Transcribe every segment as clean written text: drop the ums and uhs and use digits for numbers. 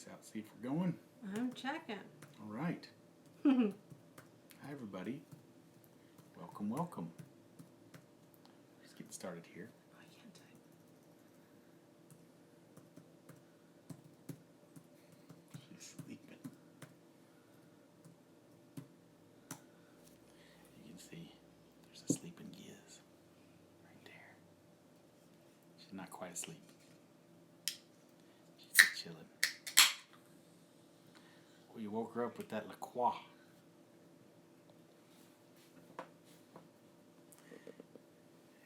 this out, see if we're going. I'm checking. All right. Hi, everybody. Welcome, welcome. Just getting started here. Oh, I can't type. She's sleeping. You can see there's a sleeping Giz right there. She's not quite asleep. She's just chilling. Well, you woke her up with that La Croix.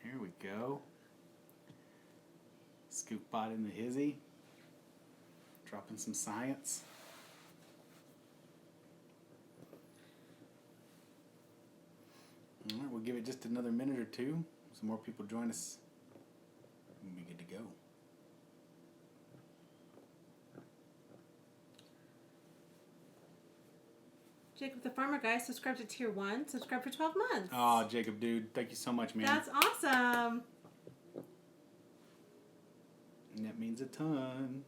Here we go. Scoop bot in the hizzy. Dropping some science. All right, we'll give it just another minute or two. Some more people join us. We'll be good to go. Jacob the Farmer Guy subscribed to Tier 1. Subscribe for 12 months. Oh, Jacob, dude. Thank you so much, man. That's awesome. And that means a ton.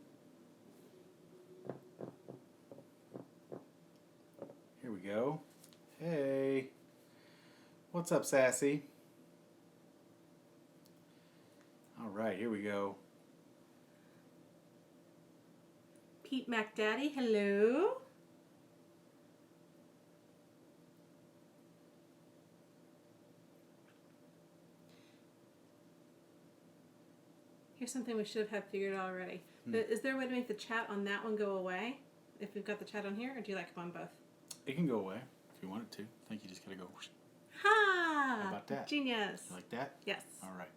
Here we go. Hey. What's up, Sassy? All right, here we go. Pete McDaddy, hello. Here's something we should have figured out already. But is there a way to make the chat on that one go away? If we've got the chat on here, or do you like it on both? It can go away if you want it to. I think you just gotta go. Ha! How about that? Genius. You like that? Yes. All right.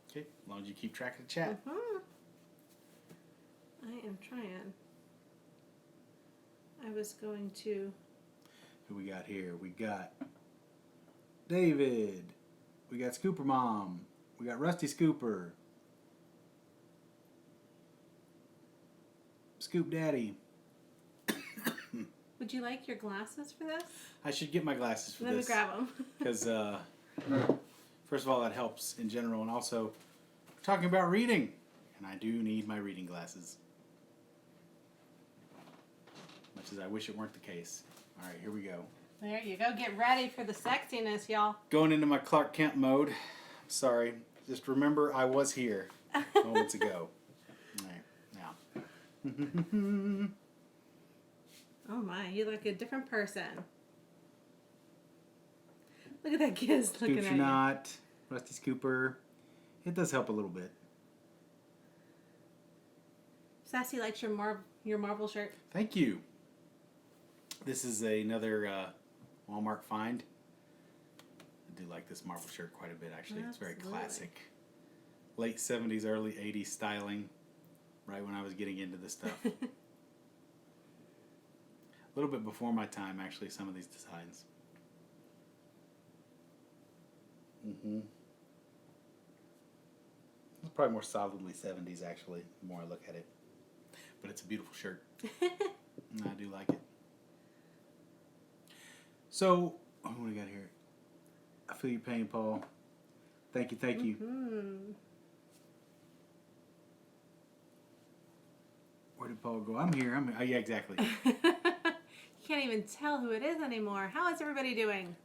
Okay, as long as you keep track of the chat. Mm-hmm. I am trying. I was going to... Who we got here? We got David. We got Scooper Mom. We got Rusty Scooper. Scoop Daddy. Would you like your glasses for this? I should get my glasses for Let this. me grab them. Because, first of all, that helps in general. And also, we're talking about reading. And I do need my reading glasses. Much as I wish it weren't the case. All right, here we go. There you go. Get ready for the sexiness, y'all. Going into my Clark Kent mode. Sorry. Just remember I was here moments ago. All right, now. Oh my, you look like a different person. Look at that Giz looking at you. Not Rusty Scooper. It does help a little bit. Sassy likes your Marvel shirt. Thank you. This is another Walmart find. I do like this Marvel shirt quite a bit, actually. It's very classic. Late 70s, early 80s styling. Right when I was getting into this stuff. A little bit before my time, actually, some of these designs. It's probably more solidly 70s, actually, the more I look at it. But it's a beautiful shirt. And I do like it. So, what do we got here? I feel your pain, Paul. Thank you, thank you. Where did Paul go? I'm here. Oh, yeah, exactly. You can't even tell who it is anymore. How is everybody doing?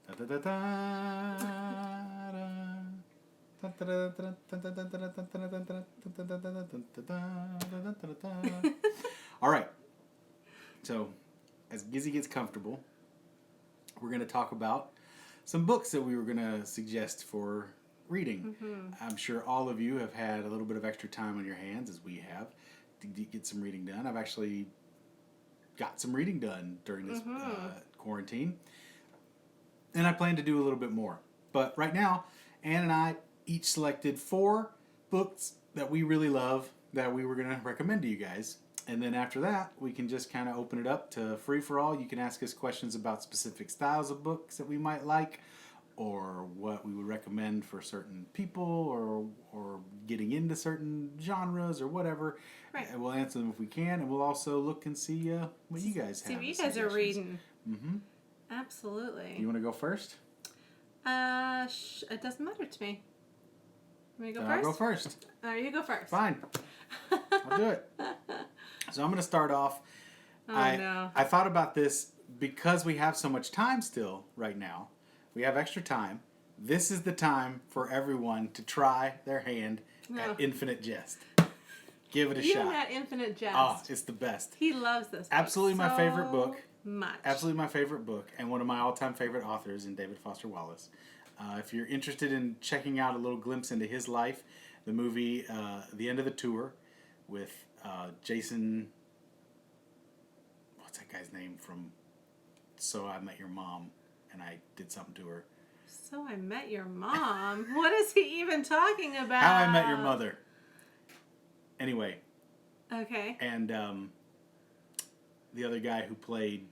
All right. So, as Gizzy gets comfortable, we're going to talk about some books that we were going to suggest for reading. I'm sure all of you have had a little bit of extra time on your hands, as we have, to get some reading done. I've actually got some reading done during this quarantine. And I plan to do a little bit more. But right now, Ann and I each selected 4 books that we really love that we were going to recommend to you guys. And then after that, we can just kind of open it up to free-for-all. You can ask us questions about specific styles of books that we might like, or what we would recommend for certain people, or getting into certain genres, or whatever. Right. And we'll answer them if we can, and we'll also look and see what you guys have. See what you guys are reading. Mm-hmm. Absolutely. You want to go first? It doesn't matter to me. Want me to go first? I'll go first. You go first. Fine. I'll do it. So I'm going to start off. No. I thought about this because we have so much time still right now. We have extra time. This is the time for everyone to try their hand at Infinite Jest. Give it a shot. Even at Infinite Jest. Oh, it's the best. He loves this book. Absolutely my favorite book. Much. Absolutely my favorite book, and one of my all-time favorite authors in David Foster Wallace. If you're interested in checking out a little glimpse into his life, the movie The End of the Tour with Jason... What's that guy's name from So I Met Your Mom, and I did something to her. So I Met Your Mom? What is he even talking about? How I Met Your Mother. Anyway. Okay. And the other guy who played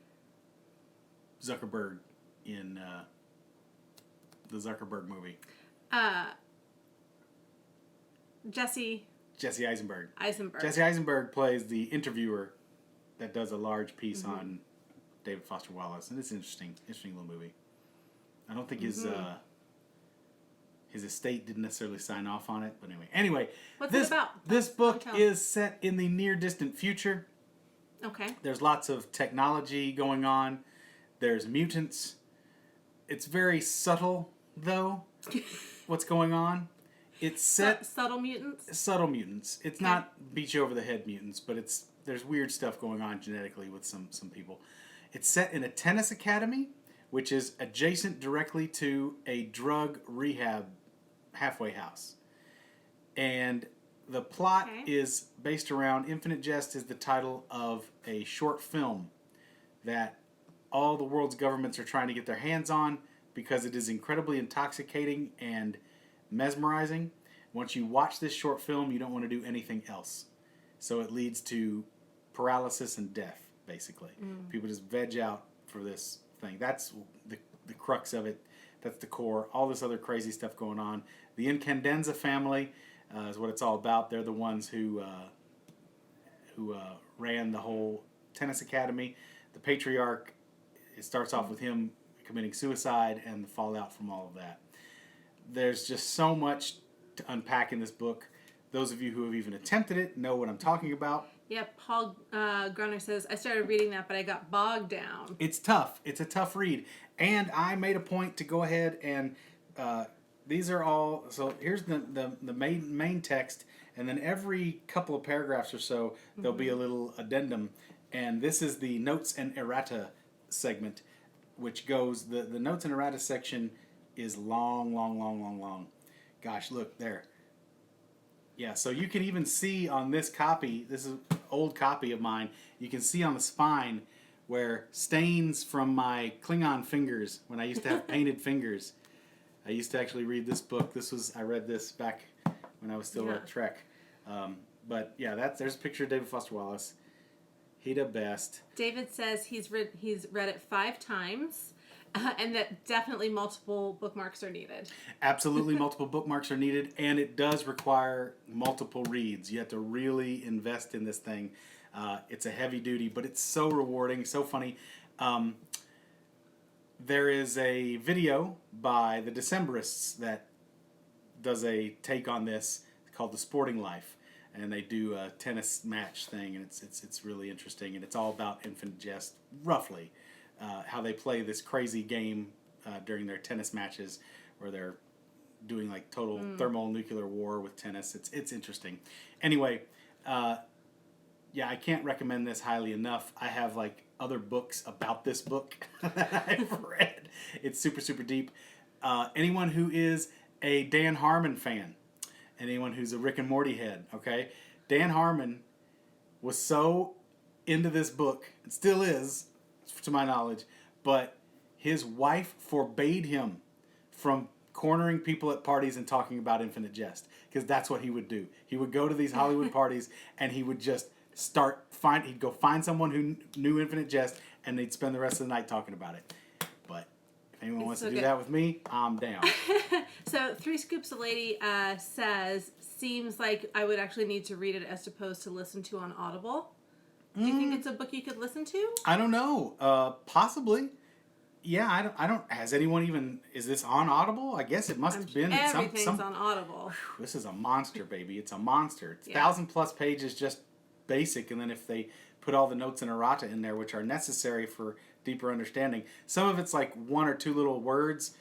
Zuckerberg in the Zuckerberg movie. Jesse Eisenberg. Eisenberg. Jesse Eisenberg plays the interviewer that does a large piece on David Foster Wallace, and it's an interesting little movie. I don't think his estate didn't necessarily sign off on it, but anyway. What's it about? This book is set in the near distant future. Okay. There's lots of technology going on. There's mutants. It's very subtle, though, what's going on. It's set... Subtle mutants? Subtle mutants. It's not beat you over the head mutants, but there's weird stuff going on genetically with some people. It's set in a tennis academy, which is adjacent directly to a drug rehab halfway house. And the plot is based around... Infinite Jest is the title of a short film that all the world's governments are trying to get their hands on because it is incredibly intoxicating and mesmerizing. Once you watch this short film, you don't want to do anything else. So it leads to paralysis and death, basically. People just veg out for this thing. That's the crux of it. That's the core. All this other crazy stuff going on. The Incandenza family is what it's all about. They're the ones who ran the whole tennis academy. The patriarch, it starts off with him committing suicide and the fallout from all of that. There's just so much to unpack in this book. Those of you who have even attempted it know what I'm talking about. Yeah, Paul Grunner says, I started reading that, but I got bogged down. It's tough. It's a tough read. And I made a point to go ahead and... these are all... So here's the main text, and then every couple of paragraphs or so, there'll be a little addendum. And this is the Notes and Errata segment, which goes... The Notes and Errata section is long. Gosh, look, there. Yeah, so you can even see on this copy, this is an old copy of mine, you can see on the spine where stains from my Klingon fingers, when I used to have painted fingers. I used to actually read this book. I read this back when I was still at Trek. But yeah, there's a picture of David Foster Wallace. He the best. David says he's read it 5 times. And that definitely multiple bookmarks are needed. Absolutely multiple bookmarks are needed, and it does require multiple reads. You have to really invest in this thing. It's a heavy duty, but it's so rewarding, so funny. There is a video by the Decemberists that does a take on this called The Sporting Life, and they do a tennis match thing, and it's really interesting, and it's all about Infinite Jest, roughly. How they play this crazy game during their tennis matches where they're doing like total thermonuclear war with tennis. It's interesting. Anyway, yeah, I can't recommend this highly enough. I have like other books about this book that I've read. It's super deep. Anyone who is a Dan Harmon fan, anyone who's a Rick and Morty head, okay? Dan Harmon was so into this book, and still is, to my knowledge, but his wife forbade him from cornering people at parties and talking about Infinite Jest, because that's what he would do. He would go to these Hollywood parties and he would just he'd go find someone who knew Infinite Jest, and they'd spend the rest of the night talking about it. But if anyone wants to do that with me, I'm down. So 3 Scoops a Lady says, seems like I would actually need to read it as opposed to listen to on Audible. Do you think it's a book you could listen to? I don't know. Possibly. Yeah, I don't. Has anyone even? Is this on Audible? I guess it must have been. Everything's on Audible. This is a monster, baby. It's a monster. It's 1,000+ pages just basic, and then if they put all the notes and errata in there, which are necessary for deeper understanding, some of it's like one or two little words,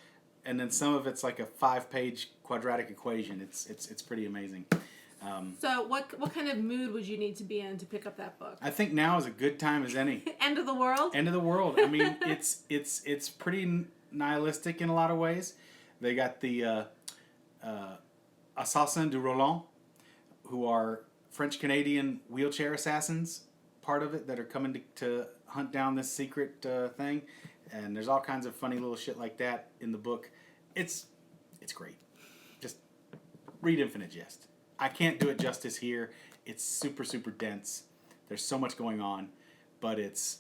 and then some of it's like a 5-page quadratic equation. It's pretty amazing. So what kind of mood would you need to be in to pick up that book? I think now is a good time as any. End of the world? End of the world. I mean, it's pretty nihilistic in a lot of ways. They got the Assassins du Roland, who are French-Canadian wheelchair assassins, part of it, that are coming to hunt down this secret thing. And there's all kinds of funny little shit like that in the book. It's great. Just read Infinite Jest. I can't do it justice here. It's super, super dense. There's so much going on. But it's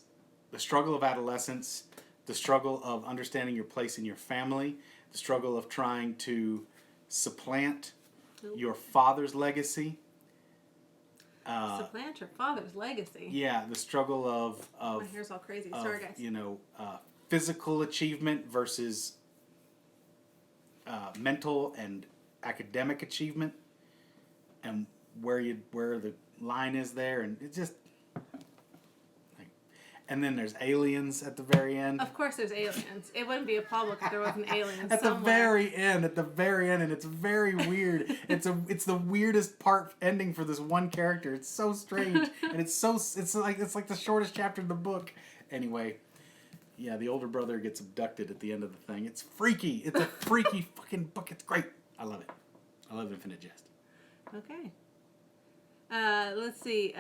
the struggle of adolescence, the struggle of understanding your place in your family, the struggle of trying to supplant your father's legacy. Supplant your father's legacy? Yeah, the struggle of my hair's all crazy. Sorry, guys. Physical achievement versus mental and academic achievement, and where the line is there, and it just and then there's aliens at the very end. Of course there's aliens. It wouldn't be a public if there wasn't aliens at somewhere. the very end, and it's very weird. It's the weirdest part ending for this one character. It's so strange, and it's like the shortest chapter of the book. Anyway, yeah, the older brother gets abducted at the end of the thing. It's freaky. It's a freaky fucking book. It's great. I love it. I love Infinite Jest. Okay. Let's see.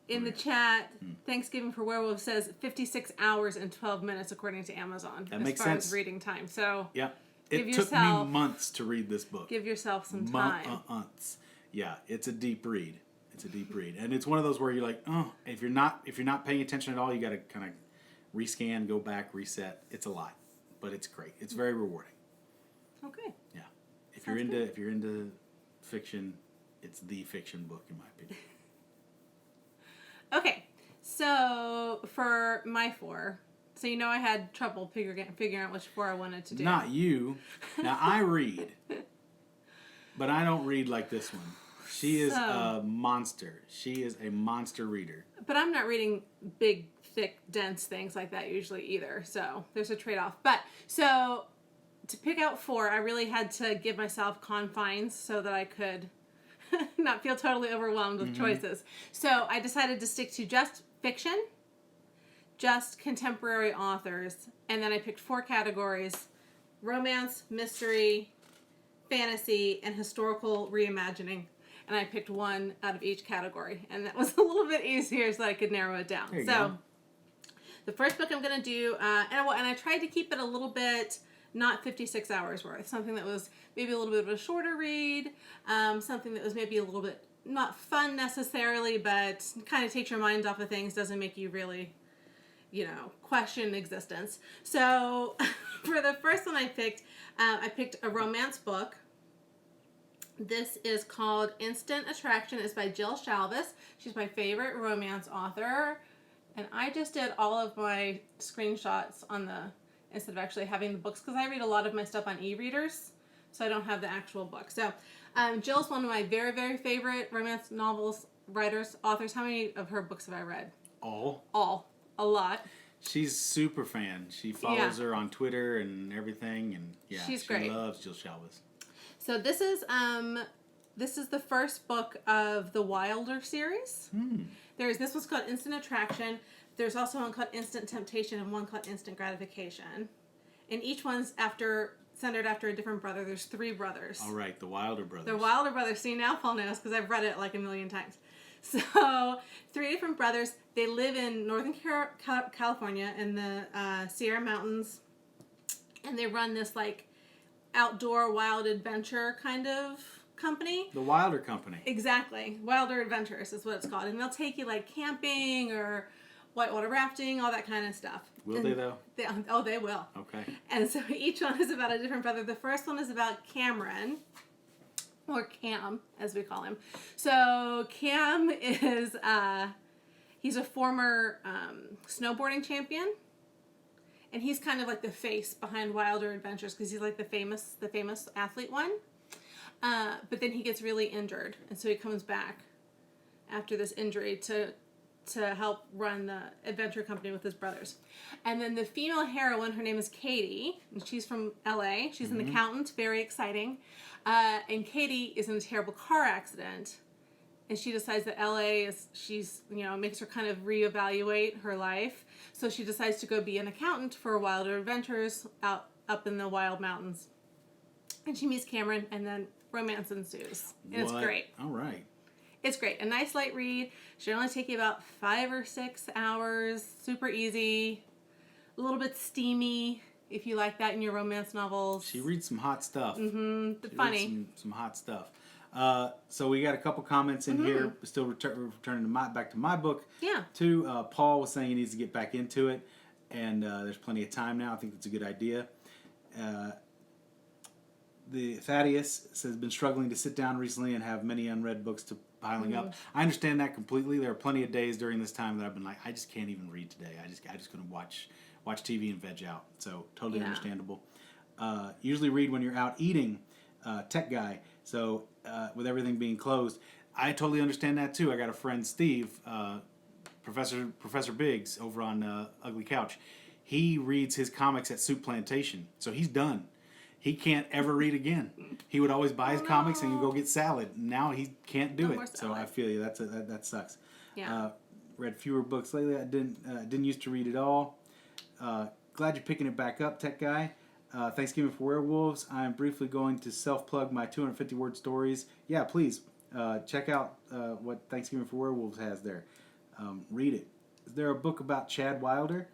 In the chat, Thanksgiving for Werewolves says 56 hours and 12 minutes according to Amazon. That makes as far sense. as reading time. So yeah, it took me months to read this book. Give yourself some time. Months. Yeah, it's a deep read. It's a deep read, and it's one of those where you're like, oh, if you're not paying attention at all, you got to kind of rescan, go back, reset. It's a lot, but it's great. It's very rewarding. Okay. Yeah, if you're into fiction, it's the fiction book in my opinion. Okay, so for my 4, so I had trouble figuring out which 4 I wanted to do. Not you. Now I read, but I don't read like this one. She is a monster. She is a monster reader. But I'm not reading big, thick, dense things like that usually either. So there's a trade-off. But so to pick out 4, I really had to give myself confines so that I could not feel totally overwhelmed with choices. So I decided to stick to just fiction, just contemporary authors, and then I picked 4 categories: romance, mystery, fantasy, and historical reimagining. And I picked 1 out of each category, and that was a little bit easier so that I could narrow it down. There you so go. the first book I'm going to do, and I tried to keep it a little bit not 56 hours worth, something that was maybe a little bit of a shorter read, something that was maybe a little bit not fun necessarily, but kind of takes your mind off of things, doesn't make you really, question existence. So for the first one I picked a romance book. This is called Instant Attraction. It's by Jill Shalvis. She's my favorite romance author. And I just did all of my screenshots instead of actually having the books, because I read a lot of my stuff on e-readers, so I don't have the actual book. So Jill's one of my very, very favorite romance novels, writers, authors. How many of her books have I read? All. A lot. She's super fan. She follows her on Twitter and everything, and she's great. She loves Jill Shalvis. So this is the first book of the Wilder series. This one's called Instant Attraction. There's also one called Instant Temptation and one called Instant Gratification. And each one's centered after a different brother. There's 3 brothers. All right, the Wilder brothers. The Wilder brothers. See, now Paul knows because I've read it like a million times. So 3 different brothers. They live in Northern California in the Sierra Mountains. And they run this outdoor wild adventure kind of company. The Wilder Company. Exactly. Wilder Adventures is what it's called. And they'll take you camping or whitewater rafting, all that kind of stuff. Will they though? They will. Okay. And so each one is about a different brother. The first one is about Cameron, or Cam, as we call him. So Cam is, he's a former snowboarding champion. And he's kind of like the face behind Wilder Adventures because he's like the famous athlete one. But then he gets really injured, and so he comes back after this injury to help run the adventure company with his brothers. And then the female heroine, her name is Katie, and she's from LA. She's an accountant, very exciting. And Katie is in a terrible car accident, and she decides that LA makes her kind of reevaluate her life. So she decides to go be an accountant for Wilder Adventures up in the wild mountains. And she meets Cameron, and then romance ensues. And it's great. All right. It's great. A nice light read. Should only take you about 5 or 6 hours. Super easy. A little bit steamy, if you like that in your romance novels. She reads some hot stuff. Mm-hmm. Funny. Some hot stuff. So we got a couple comments in here. Still returning back to my book. Yeah. Too. Paul was saying he needs to get back into it, and there's plenty of time now. I think that's a good idea. The Thaddeus says been struggling to sit down recently and have many unread books to piling up. I understand that completely. There are plenty of days during this time that I've been like, I just can't even read today. I just gonna watch TV and veg out. So totally understandable. Usually read when you're out eating. Tech guy. So with everything being closed, I totally understand that too. I got a friend Steve, Professor Biggs over on Ugly Couch. He reads his comics at Soup Plantation, so he's done. He can't ever read again. He would always buy his comics and go get salad. Now he can't do it. So I feel you. That sucks. Yeah. Read fewer books lately. I didn't used to read at all. Glad you're picking it back up, Tech Guy. Thanksgiving for Werewolves. I am briefly going to self-plug my 250-word stories. Yeah, please check out what Thanksgiving for Werewolves has there. Read it. Is there a book about Chad Wilder?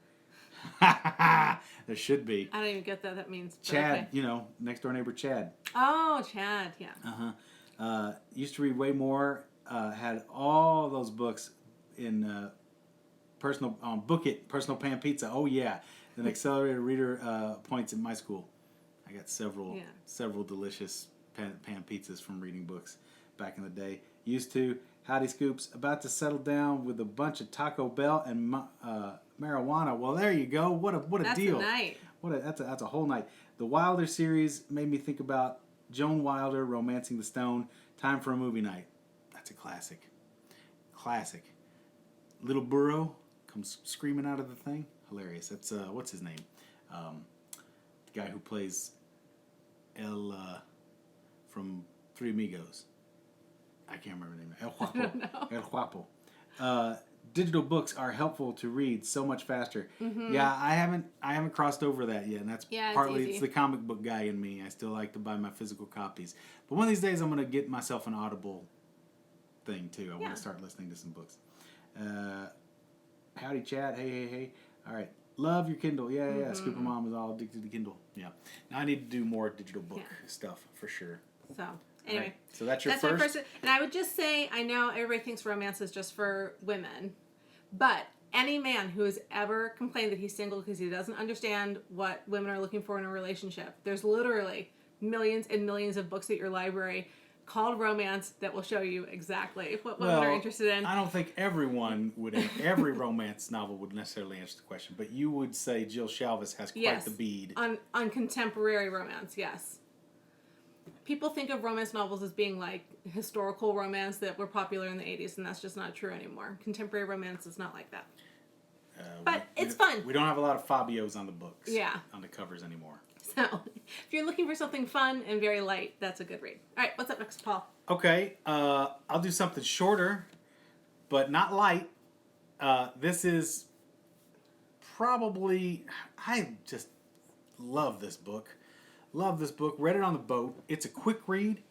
There should be. I don't even get that. That means Chad. Okay. Next door neighbor Chad. Oh, Chad. Yeah. Used to read way more. Had all those books in personal Book It, Personal Pan Pizza. Oh yeah, an accelerated reader points in my school. I got several delicious pan pizzas from reading books back in the day. Used to. Howdy Scoops. About to settle down with a bunch of Taco Bell and marijuana. Well, there you go. What a deal. That's a night. That's a whole night. The Wilder series made me think about Joan Wilder romancing the stone. Time for a movie night. That's a classic. Little Burro comes screaming out of the thing. Hilarious. That's what's his name? The guy who plays El from Three Amigos. I can't remember the name. El Guapo. I don't know. El Guapo. Digital books are helpful to read so much faster. Yeah, I haven't crossed over that yet, and that's partly it's the comic book guy in me. I still like to buy my physical copies, but one of these days I'm going to get myself an Audible thing too. I want to start listening to some books. Howdy, Chad. Hey. All right. Love your Kindle. Yeah. Scooper Mom is all addicted to Kindle. Yeah. Now I need to do more digital book stuff for sure. So. Anyway, right. So that's your my first. And I would just say, I know everybody thinks romance is just for women, but any man who has ever complained that he's single because he doesn't understand what women are looking for in a relationship, there's literally millions and millions of books at your library called romance that will show you exactly what women are interested in. I don't think every romance novel would necessarily answer the question, but you would say Jill Shalvis has quite the bead. On contemporary romance, yes. People think of romance novels as being like historical romance that were popular in the 80s, and that's just not true anymore. Contemporary romance is not like that. But it's fun. We don't have a lot of Fabios on the books. Yeah. On the covers anymore. So, if you're looking for something fun and very light, that's a good read. All right, what's up next, Paul? Okay, I'll do something shorter, but not light. This is probably... I just love this book. Read it on the boat. It's a quick read.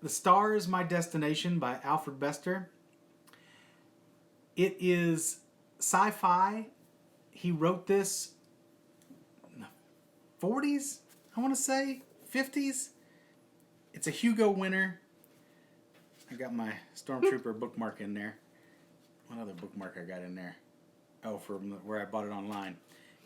The Star is My Destination by Alfred Bester. It is sci-fi. He wrote this in the 40s, I want to say, 50s. It's a Hugo winner. I got my Stormtrooper bookmark in there. What other bookmark I got in there? Oh, from where I bought it online.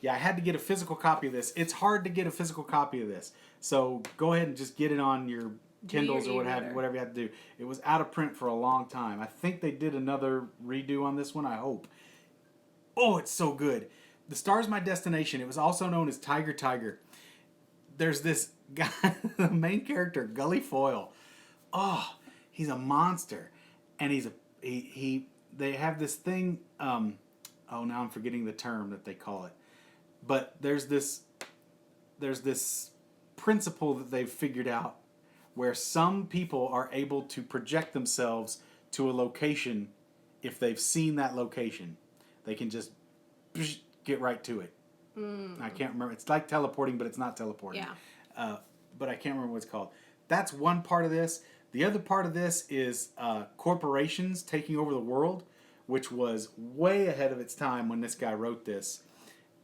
Yeah, I had to get a physical copy of this. It's hard to get a physical copy of this. So go ahead and just get it on your Kindles or whatever you have to do. It was out of print for a long time. I think they did another redo on this one, I hope. Oh, it's so good. The Star's My Destination. It was also known as Tiger. There's this guy, the main character, Gully Foyle. Oh, he's a monster, and they have this thing. Oh, now I'm forgetting the term that they call it, but there's this principle that they've figured out where some people are able to project themselves to a location if they've seen that location. They can just get right to it. I can't remember. It's like teleporting, but it's not teleporting. Yeah. But I can't remember what it's called. That's one part of this. The other part of this is corporations taking over the world, which was way ahead of its time when this guy wrote this.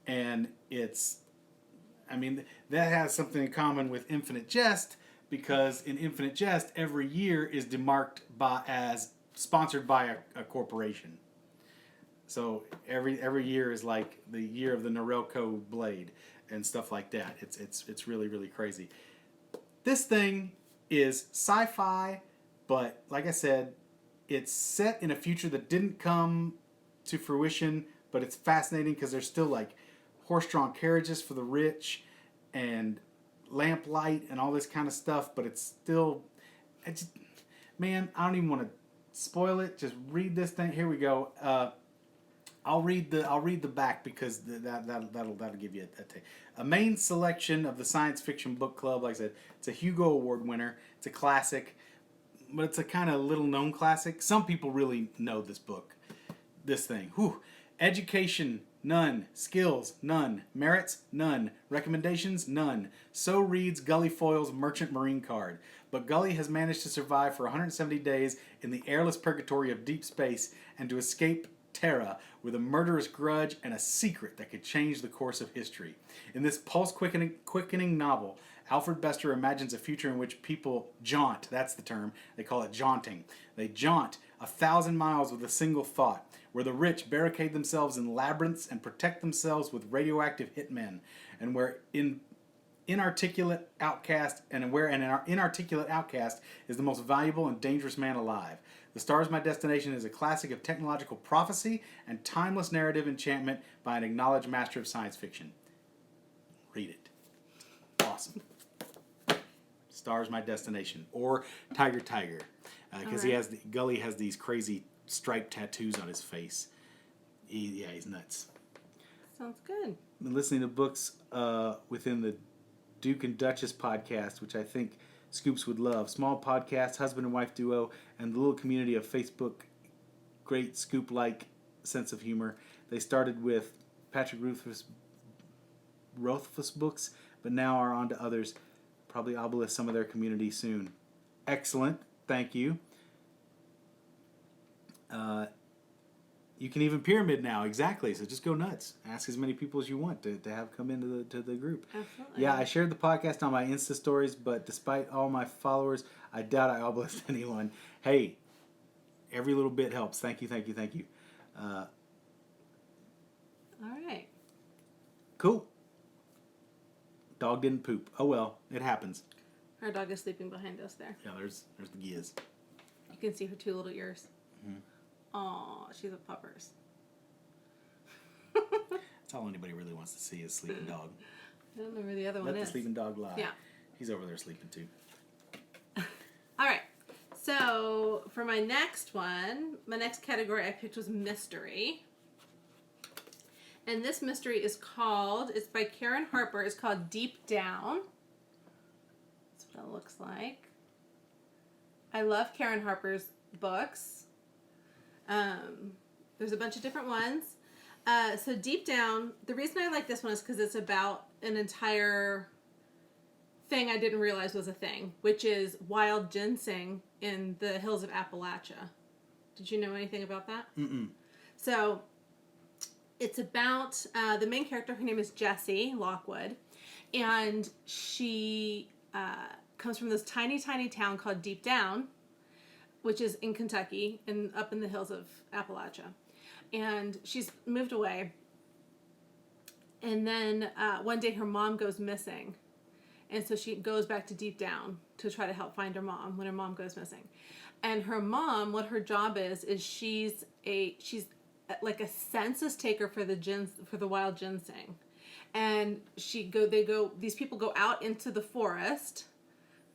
And that has something in common with Infinite Jest, because in Infinite Jest, every year is demarked as sponsored by a corporation. So every year is like the year of the Norelco blade and stuff like that. It's really, really crazy. This thing is sci-fi, but like I said, it's set in a future that didn't come to fruition, but it's fascinating because there's still like horse-drawn carriages for the rich and lamplight and all this kind of stuff, but it's still, man, I don't even want to spoil it. Just read this thing. Here we go. I'll read the back because that'll give you a main selection of the Science Fiction Book Club. Like I said, it's a Hugo Award winner. It's a classic, but it's a kind of little known classic. Some people really know this book, this thing. Whew. Education, none. Skills, none. Merits, none. Recommendations, none. So reads Gully Foyle's Merchant Marine card. But Gully has managed to survive for 170 days in the airless purgatory of deep space and to escape Terra with a murderous grudge and a secret that could change the course of history. In this pulse-quickening novel, Alfred Bester imagines a future in which people jaunt. That's the term. They call it jaunting. They jaunt 1,000 miles with a single thought, where the rich barricade themselves in labyrinths and protect themselves with radioactive hitmen, and where an inarticulate outcast is the most valuable and dangerous man alive. The Star Is My Destination is a classic of technological prophecy and timeless narrative enchantment by an acknowledged master of science fiction. Read it. Awesome. Star Is My Destination. Or Tiger. Because Gully has these crazy striped tattoos on his face. He's nuts. Sounds good. I've been listening to books within the Duke and Duchess podcast, which I think Scoops would love. Small podcast, husband and wife duo, and the little community of Facebook. Great Scoop-like sense of humor. They started with Patrick Rothfuss books, but now are on to others. Probably obelisk some of their community soon. Excellent. Thank you. You can even pyramid now, exactly. So just go nuts. Ask as many people as you want to have come into the group. Absolutely. Yeah, I shared the podcast on my Insta stories, but despite all my followers, I doubt I obelisked anyone. Hey, every little bit helps. Thank you. All right. Cool. Dog didn't poop. Oh well, it happens. Our dog is sleeping behind us there. Yeah, there's the giz. You can see her two little ears. Mm-hmm. Aw, she's a puppers. That's all anybody really wants to see is sleeping dog. I don't know where the other one is. Let the sleeping dog lie. Yeah. He's over there sleeping too. All right. So for my next category I picked was mystery. And this mystery it's by Karen Harper. It's called Deep Down. That's what it looks like. I love Karen Harper's books. There's a bunch of different ones. So Deep Down, the reason I like this one is because it's about an entire thing I didn't realize was a thing, which is wild ginseng in the hills of Appalachia. Did you know anything about that? Mm-mm. So it's about the main character. Her name is Jessie Lockwood, and she comes from this tiny, tiny town called Deep Down, which is in Kentucky and up in the hills of Appalachia. And she's moved away. And then one day her mom goes missing. And so she goes back to Deep Down to try to help find her mom when her mom goes missing. And her mom, what her job is she's like a census taker for the wild ginseng. and these people go out into the forest.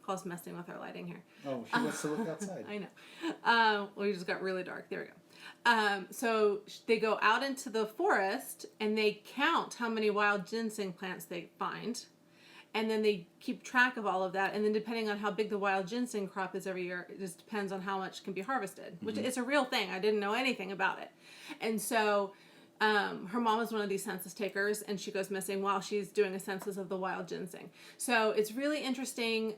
Paul's messing with our lighting here. Oh, she wants to look outside. I know. Well, it just got really dark. There we go. So they go out into the forest and they count how many wild ginseng plants they find. And then they keep track of all of that. And then depending on how big the wild ginseng crop is every year, it just depends on how much can be harvested, which is a real thing. I didn't know anything about it. And so her mom is one of these census takers, and she goes missing while she's doing a census of the wild ginseng. So it's really interesting.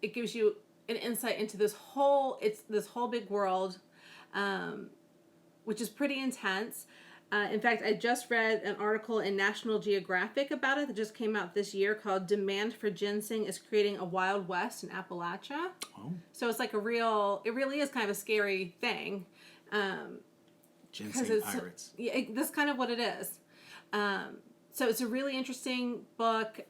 It gives you an insight into this whole big world, which is pretty intense. In fact, I just read an article in National Geographic about it that just came out this year called "Demand for Ginseng is Creating a Wild West in Appalachia." Oh. So it's like it really is kind of a scary thing. Ginseng pirates. Yeah, that's kind of what it is. So it's a really interesting book.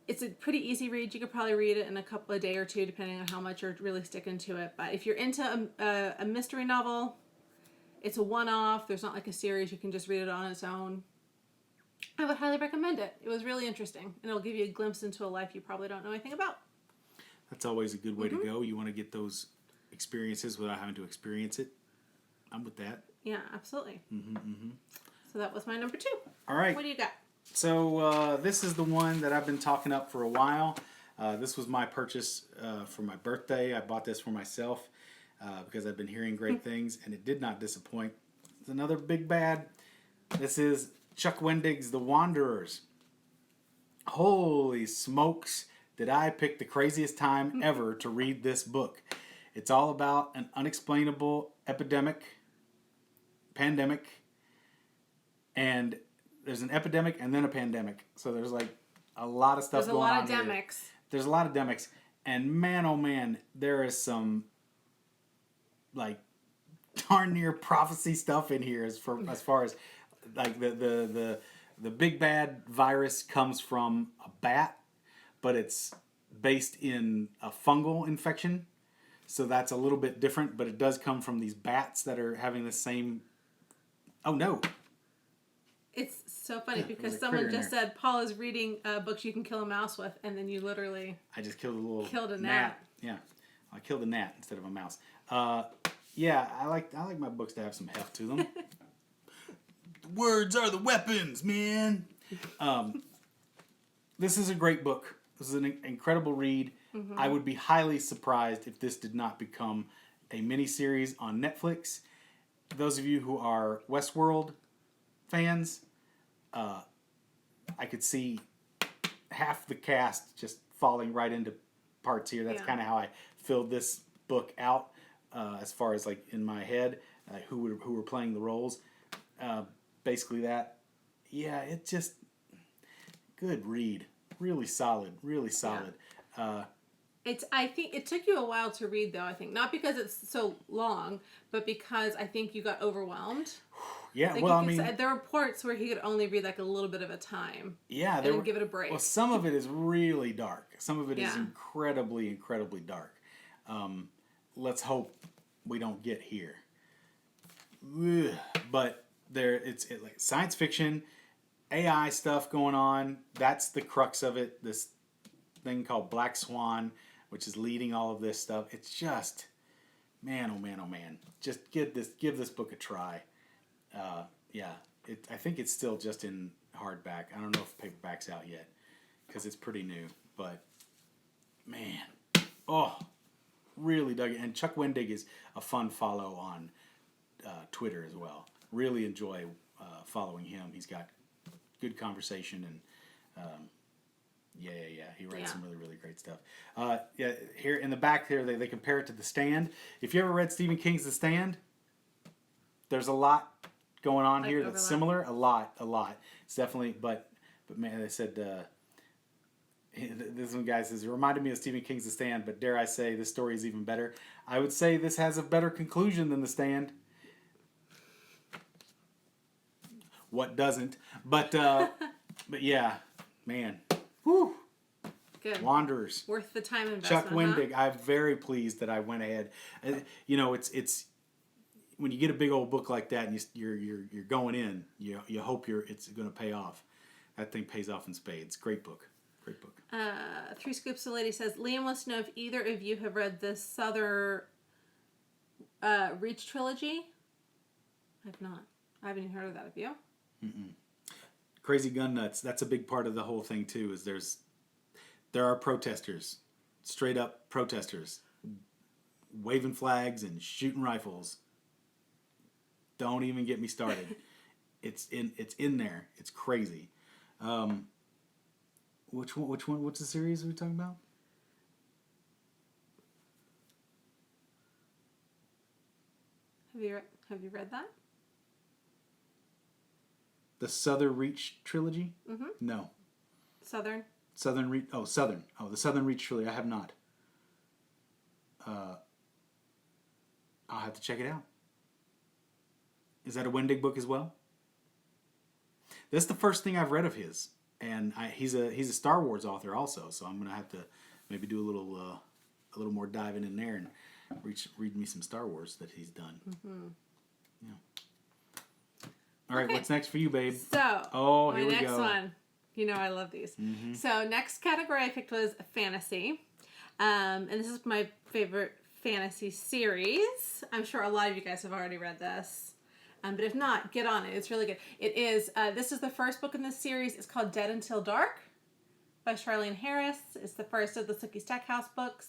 It's a pretty easy read. You could probably read it in a day or two, depending on how much you're really sticking to it. But if you're into a mystery novel, it's a one-off. There's not like a series. You can just read it on its own. I would highly recommend it. It was really interesting. And it'll give you a glimpse into a life you probably don't know anything about. That's always a good way to go. You want to get those experiences without having to experience it. I'm with that. Yeah, absolutely. So that was my number 2. All right. What do you got? So this is the one that I've been talking up for a while. This was my purchase for my birthday. I bought this for myself. Because I've been hearing great things, and it did not disappoint. It's another big bad. This is Chuck Wendig's The Wanderers. Holy smokes, did I pick the craziest time ever to read this book. It's all about an unexplainable pandemic, and there's an epidemic and then a pandemic. So there's like a lot of stuff going on. There's a lot of demics, and man, oh man, there is some like darn near prophecy stuff in here as far as like the big bad virus comes from a bat, but it's based in a fungal infection, so that's a little bit different, but it does come from these bats that are having the same. Oh no, it's so funny because someone just said Paul is reading books you can kill a mouse with, and then you literally I just killed a gnat. Yeah, I killed a gnat instead of a mouse. Yeah, I like my books to have some heft to them. Words are the weapons, man. This is a great book. This is an incredible read. I would be highly surprised if this did not become a miniseries on Netflix. Those of you who are Westworld fans, I could see half the cast just falling right into parts here. That's kind of how I filled this book out. As far as like in my head, who were playing the roles, basically that. Yeah, it just good read, really solid. I think it took you a while to read though. I think not because it's so long, but because I think you got overwhelmed. Yeah, like well, I mean, there were parts where he could only read like a little bit of a time. Yeah, and then give it a break. Well, some of it is really dark. Some of it is incredibly dark. Let's hope we don't get here. Ugh. But it's like science fiction, AI stuff going on. That's the crux of it. This thing called Black Swan, which is leading all of this stuff. It's just, man, oh man. Just give this book a try. I think it's still just in hardback. I don't know if paperback's out yet because it's pretty new. But man, really dug it. And Chuck Wendig is a fun follow on Twitter as well. Really enjoy following him. He's got good conversation and he writes some really great stuff. Here in the back here they compare it to The Stand. If you ever read Stephen King's The Stand, there's a lot going on here that's similar. A lot. It's definitely, but man, they said. This one guy says, it reminded me of Stephen King's The Stand, but dare I say this story is even better. I would say this has a better conclusion than The Stand. What doesn't? But yeah, man. Whew. Good. Wanderers. Worth the time investment. Chuck Wendig. I'm very pleased that I went ahead. It's when you get a big old book like that and you're going in, you hope it's going to pay off. That thing pays off in spades. Great book. Great book. Three Scoops a Lady says, Liam wants to know if either of you have read the Southern Reach trilogy. I've not. I haven't even heard of that. Have you? Mm-mm. Crazy Gun Nuts. That's a big part of the whole thing too. Is there are protesters, straight up protesters, waving flags and shooting rifles. Don't even get me started. It's in there. It's crazy. Which one? What's the series we're talking about? Have you read that? The Southern Reach trilogy? Mm-hmm. No. Southern Reach. Oh, Southern. Oh, the Southern Reach trilogy. I have not. I'll have to check it out. Is that a Wendig book as well? That's the first thing I've read of his, and he's a Star Wars author also. So I'm gonna have to maybe do a little more diving in there and read me some Star Wars that he's done. Mm-hmm. Yeah. All right, what's next for you, babe? So, here we go. Next one. You know I love these. Mm-hmm. So, next category I picked was fantasy. And this is my favorite fantasy series. I'm sure a lot of you guys have already read this. But if not, get on it. It's really good. It is, this is the first book in this series. It's called Dead Until Dark by Charlene Harris. It's the first of the Sookie Stackhouse books.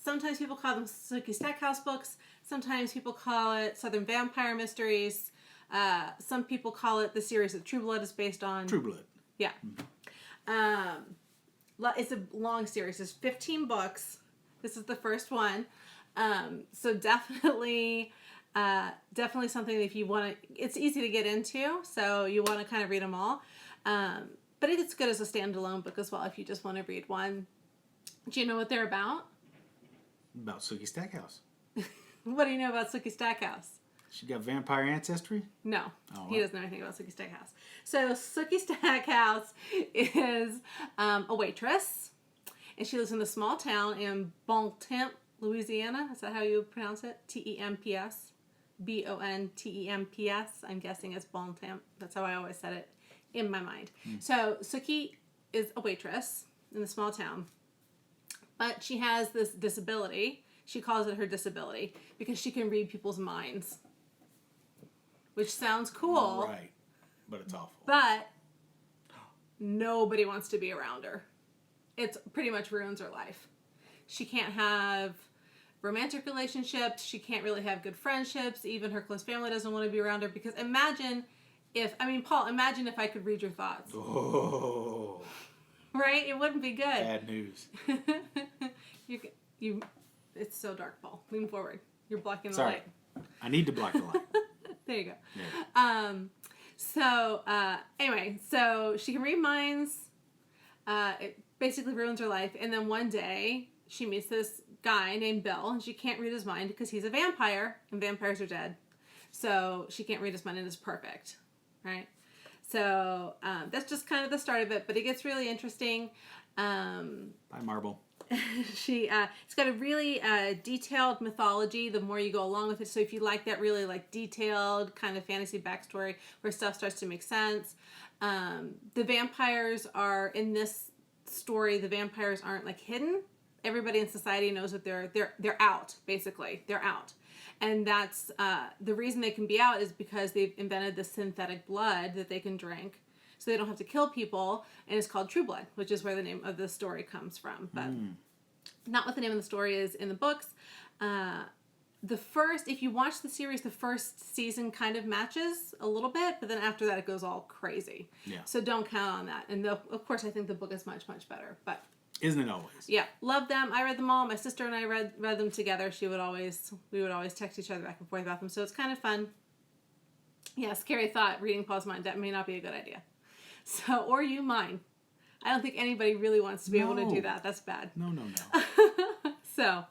Sometimes people call them Sookie Stackhouse books. Sometimes people call it Southern Vampire Mysteries. Some people call it the series that True Blood is based on. True Blood. Yeah. It's a long series. There's 15 books. This is the first one. So definitely something that if you want to, it's easy to get into. So you want to kind of read them all. But it's good as a standalone book as well if you just want to read one. Do you know what they're about? About Sookie Stackhouse. What do you know about Sookie Stackhouse? She got vampire ancestry? No, Oh, he doesn't know anything about Sookie Stackhouse. So Sookie Stackhouse is a waitress, and she lives in a small town in Bontemps, Louisiana. Is that how you pronounce it? Temps. Bontemps. I'm guessing it's Bontemps. That's how I always said it in my mind. So Sookie is a waitress in the small town, but she has this disability. She calls it her disability because she can read people's minds. Which sounds cool. Right. But it's awful. But nobody wants to be around her. It pretty much ruins her life. She can't have romantic relationships. She can't really have good friendships. Even her close family doesn't want to be around her because Paul, imagine if I could read your thoughts. Oh. Right? It wouldn't be good. Bad news. It's so dark, Paul. Moving forward. You're blocking the Sorry. light. I need to block the light. There you go. Yeah. Anyway, so she can read minds. It basically ruins her life. And then one day she meets this guy named Bill, and she can't read his mind because he's a vampire, and vampires are dead. So she can't read his mind, and it's perfect, right? So that's just kind of the start of it, but it gets really interesting. Bye, Marble. It's got a really detailed mythology the more you go along with it. So if you like that really like detailed kind of fantasy backstory where stuff starts to make sense, the vampires are in this story. The vampires aren't like hidden. Everybody in society knows that they're out. Basically, they're out, and that's the reason they can be out is because they've invented this synthetic blood that they can drink. So they don't have to kill people, and it's called True Blood, which is where the name of the story comes from. But not what the name of the story is in the books. If you watch the series, the first season kind of matches a little bit, but then after that it goes all crazy. Yeah. So don't count on that. And of course, I think the book is much, much better. But isn't it always? Yeah, love them. I read them all. My sister and I read them together. We would always text each other back and forth about them. So it's kind of fun. Yeah, scary thought. Reading Paul's mind, that may not be a good idea. So, or you mine. I don't think anybody really wants to be able to do that. That's bad. No. So,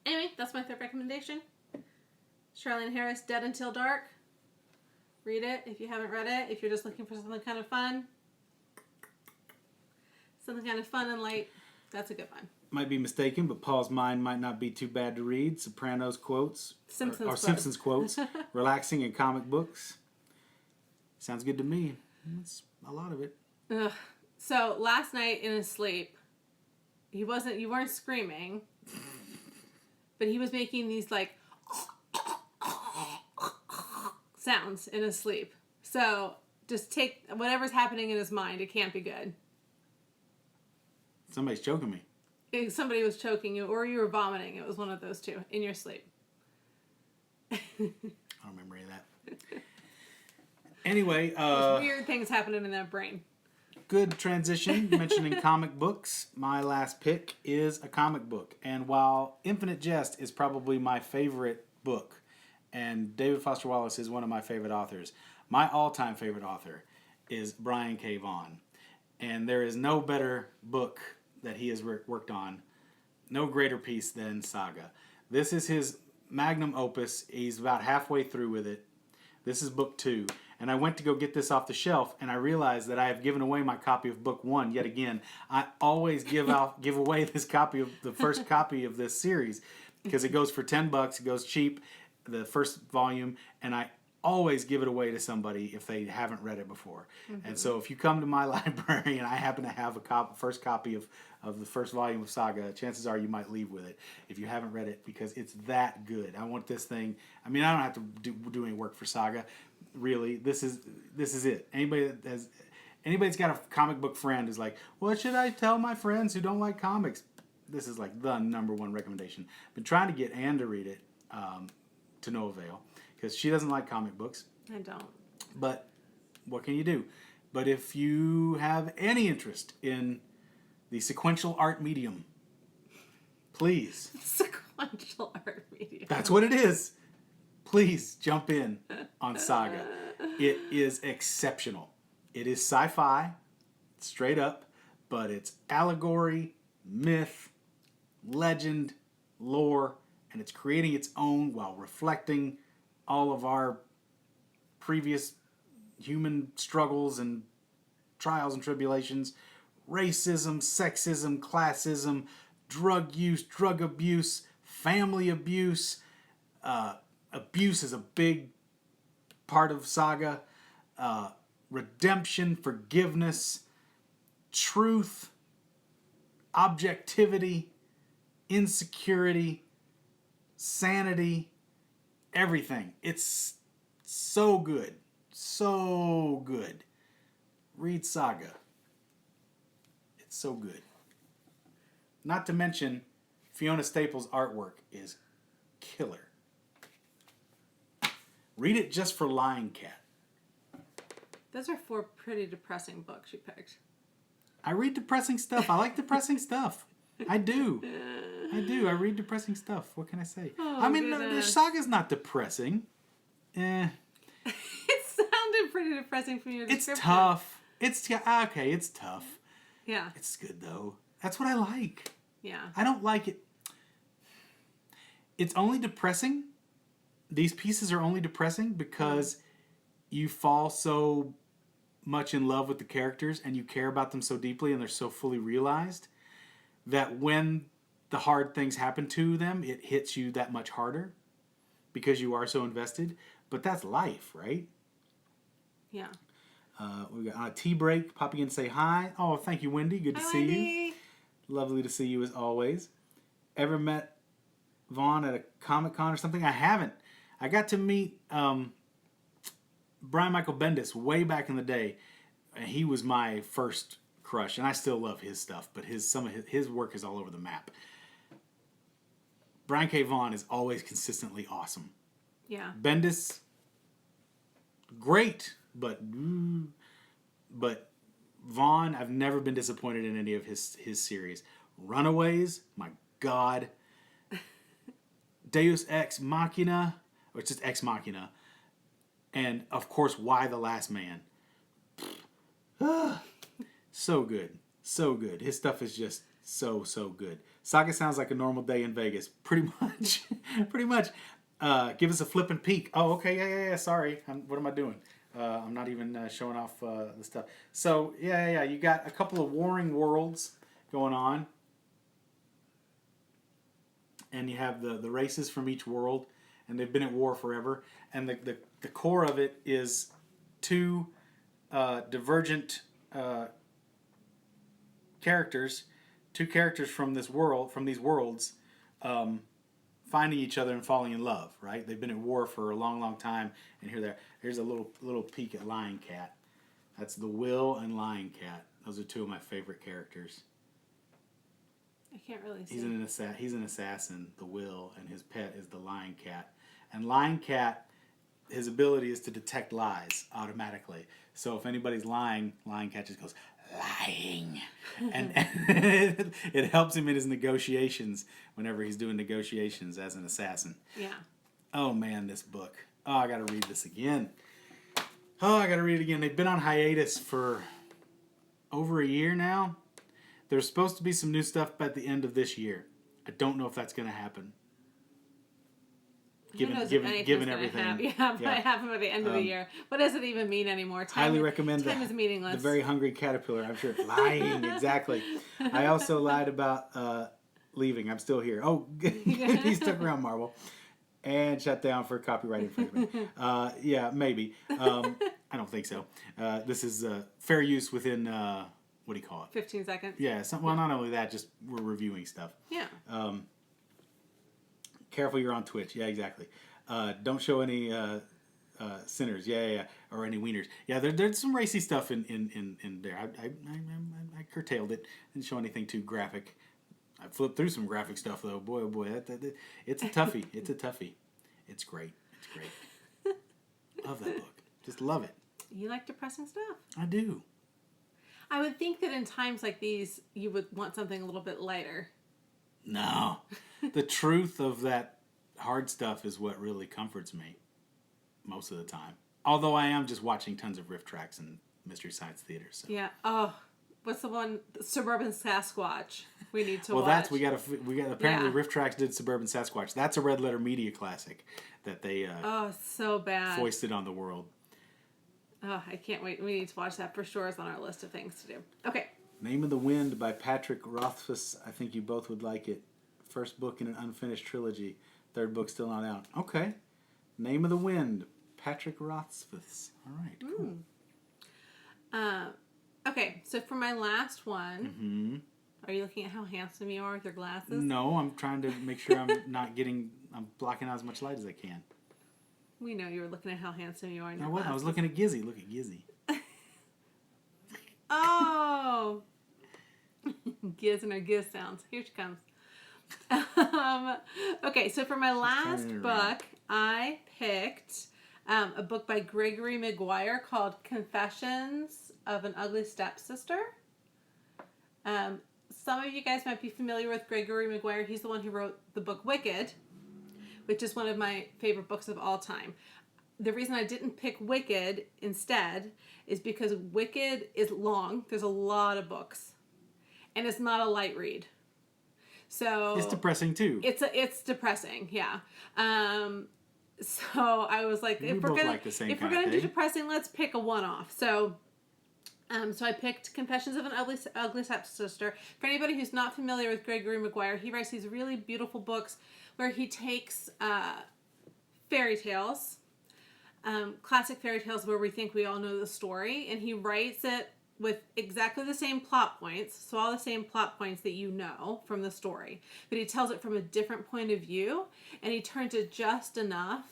anyway, that's my third recommendation. Charlene Harris, Dead Until Dark. Read it if you haven't read it. If you're just looking for something kind of fun and light, that's a good one. might be mistaken, but Paul's mind might not be too bad to read. Sopranos quotes. Simpsons or quotes. Simpsons quotes. Relaxing and comic books. Sounds good to me. That's a lot of it. Ugh. So last night in his sleep, you weren't screaming, but he was making these like sounds in his sleep. So just take whatever's happening in his mind. It can't be good. Somebody's choking me. If somebody was choking you or you were vomiting. It was one of those two in your sleep. I don't remember any of that. Anyway, weird things happening in that brain. Good transition. Mentioning comic books, my last pick is a comic book. And while Infinite Jest is probably my favorite book, and David Foster Wallace is one of my favorite authors, my all-time favorite author is Brian K. Vaughan. And there is no better book that he has worked on, no greater piece than Saga. This is his magnum opus. He's about halfway through with it. This is book 2. And I went to go get this off the shelf, and I realized that I have given away my copy of book 1 yet again. I always give away this copy of the first copy of this series because it goes for $10. It goes cheap, the first volume, and I always give it away to somebody if they haven't read it before. Mm-hmm. And so if you come to my library and I happen to have a first copy of the first volume of Saga, chances are you might leave with it if you haven't read it because it's that good. I want this thing. I mean, I don't have to do any work for Saga. Really, this is it. Anybody's got a comic book friend is like, what should I tell my friends who don't like comics? This is like the number one recommendation. Been trying to get Anne to read it, to no avail, because she doesn't like comic books. I don't. But what can you do? But if you have any interest in the sequential art medium, please. Sequential art medium. That's what it is. Please jump in on Saga. It is exceptional. It is sci-fi, straight up, but it's allegory, myth, legend, lore, and it's creating its own while reflecting all of our previous human struggles and trials and tribulations, racism, sexism, classism, drug use, drug abuse, family abuse. Abuse is a big part of Saga. Redemption, forgiveness, truth, objectivity, insecurity, sanity, everything. It's so good. So good. Read Saga. It's so good. Not to mention, Fiona Staples' artwork is killer. Read it just for Lion Cat. Those are 4 pretty depressing books you picked. I read depressing stuff. I like depressing stuff. I do. I read depressing stuff. What can I say? Oh, I mean, the Saga's not depressing. It sounded pretty depressing from your description. It's tough. It's tough. Yeah. It's good, though. That's what I like. Yeah. I don't like it. It's only depressing. These pieces are only depressing because you fall so much in love with the characters and you care about them so deeply and they're so fully realized that when the hard things happen to them, it hits you that much harder because you are so invested. But that's life, right? Yeah. We got a tea break. Pop in and say hi. Oh, thank you, Wendy. Good to see you. Lovely to see you as always. Ever met Vaughn at a Comic-Con or something? I haven't. I got to meet Brian Michael Bendis way back in the day. He was my first crush, and I still love his stuff, but some of his work is all over the map. Brian K. Vaughan is always consistently awesome. Yeah. Bendis, great, but Vaughn, I've never been disappointed in any of his series. Runaways, my God. Deus Ex Machina, or it's just Ex Machina. And, of course, Why the Last Man. So good. So good. His stuff is just so good. Saga sounds like a normal day in Vegas. Pretty much. Pretty much. Give us a flippin' peek. Oh, okay. Yeah. Sorry. What am I doing? I'm not even showing off the stuff. So, yeah. You got a couple of warring worlds going on. and you have the races from each world, and they've been at war forever. And the core of it is two divergent characters, two characters from these worlds, finding each other and falling in love. Right? They've been at war for a long, long time, and here's a little peek at Lion Cat. That's the Will and Lion Cat. Those are two of my favorite characters. I can't really see. He's an assassin, the Will, and his pet is the Lion Cat. And Lion Cat, his ability is to detect lies automatically. So if anybody's lying, Lion Cat just goes, lying. And it helps him in his negotiations whenever he's doing negotiations as an assassin. Yeah. Oh, man, this book. Oh, I got to read this again. They've been on hiatus for over a year now. There's supposed to be some new stuff by the end of this year. I don't know if that's going to happen. Given everything. Might happen by the end of the year. What does it even mean anymore? Highly recommend time is meaningless. The Very Hungry Caterpillar. I'm sure. Lying, exactly. I also lied about leaving. I'm still here. Oh, he stuck around, Marvel. And shut down for copyright infringement. Yeah, maybe. I don't think so. This is fair use within, what do you call it? 15 seconds. Yeah, well, not only that, just we're reviewing stuff. Yeah. Careful, you're on Twitch. Yeah, exactly. Don't show any sinners. Yeah. Or any wieners. Yeah, there's some racy stuff in there. I curtailed it. Didn't show anything too graphic. I flipped through some graphic stuff, though. Boy, oh boy, it's a toughie. It's a toughie. It's great. Love that book. Just love it. You like depressing stuff. I do. I would think that in times like these, you would want something a little bit lighter. No. The truth of that hard stuff is what really comforts me most of the time. Although I am just watching tons of riff tracks and Mystery Science Theater. So. Yeah. Oh, what's the one? Suburban Sasquatch. We need to well, watch. We got apparently Riff Tracks did Suburban Sasquatch. That's a Red Letter Media classic that they so bad foisted on the world. Oh, I can't wait. We need to watch that for sure. It's on our list of things to do. Okay. Name of the Wind by Patrick Rothfuss. I think you both would like it. First book in an unfinished trilogy. Third book still not out. Okay. Name of the Wind. Patrick Rothfuss. All right. Cool. Okay. So for my last one, are you looking at how handsome you are with your glasses? No, I'm trying to make sure I'm blocking out as much light as I can. We know you were looking at how handsome you are in your I glasses. I was looking at Gizzy. Look at Gizzy. Oh. Giz and her giz sounds. Here she comes. Okay, so for my last book, I picked a book by Gregory Maguire called Confessions of an Ugly Stepsister. Some of you guys might be familiar with Gregory Maguire. He's the one who wrote the book Wicked, which is one of my favorite books of all time. The reason I didn't pick Wicked instead is because Wicked is long. There's a lot of books. And it's not a light read. So it's depressing too. It's depressing, yeah. So I was like, if we're gonna do depressing, let's pick a one-off. So I picked Confessions of an Ugly Stepsister. For anybody who's not familiar with Gregory Maguire, he writes these really beautiful books where he takes fairy tales, classic fairy tales where we think we all know the story, and he writes it with exactly the same plot points, so all the same plot points that you know from the story, but he tells it from a different point of view, and he turns it just enough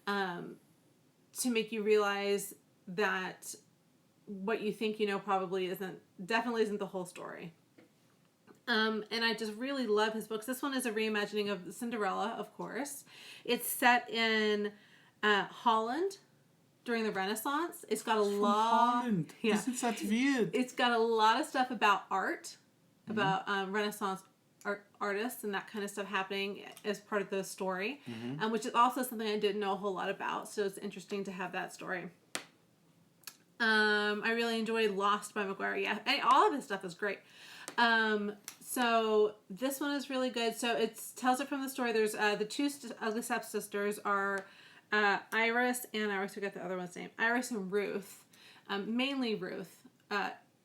to make you realize that what you think you know definitely isn't the whole story. And I just really love his books. This one is a reimagining of Cinderella, of course. It's set in Holland during the Renaissance. It's got a lot. Holland. Yeah. Isn't that weird? It's got a lot of stuff about art, about Renaissance artists and that kind of stuff happening as part of the story, which is also something I didn't know a whole lot about. So it's interesting to have that story. I really enjoyed Lost by Maguire. Yeah, all of his stuff is great. So this one is really good. So it tells it from the story. There's the two ugly stepsisters are Iris and I always forget the other one's name. Iris and Ruth. Mainly Ruth.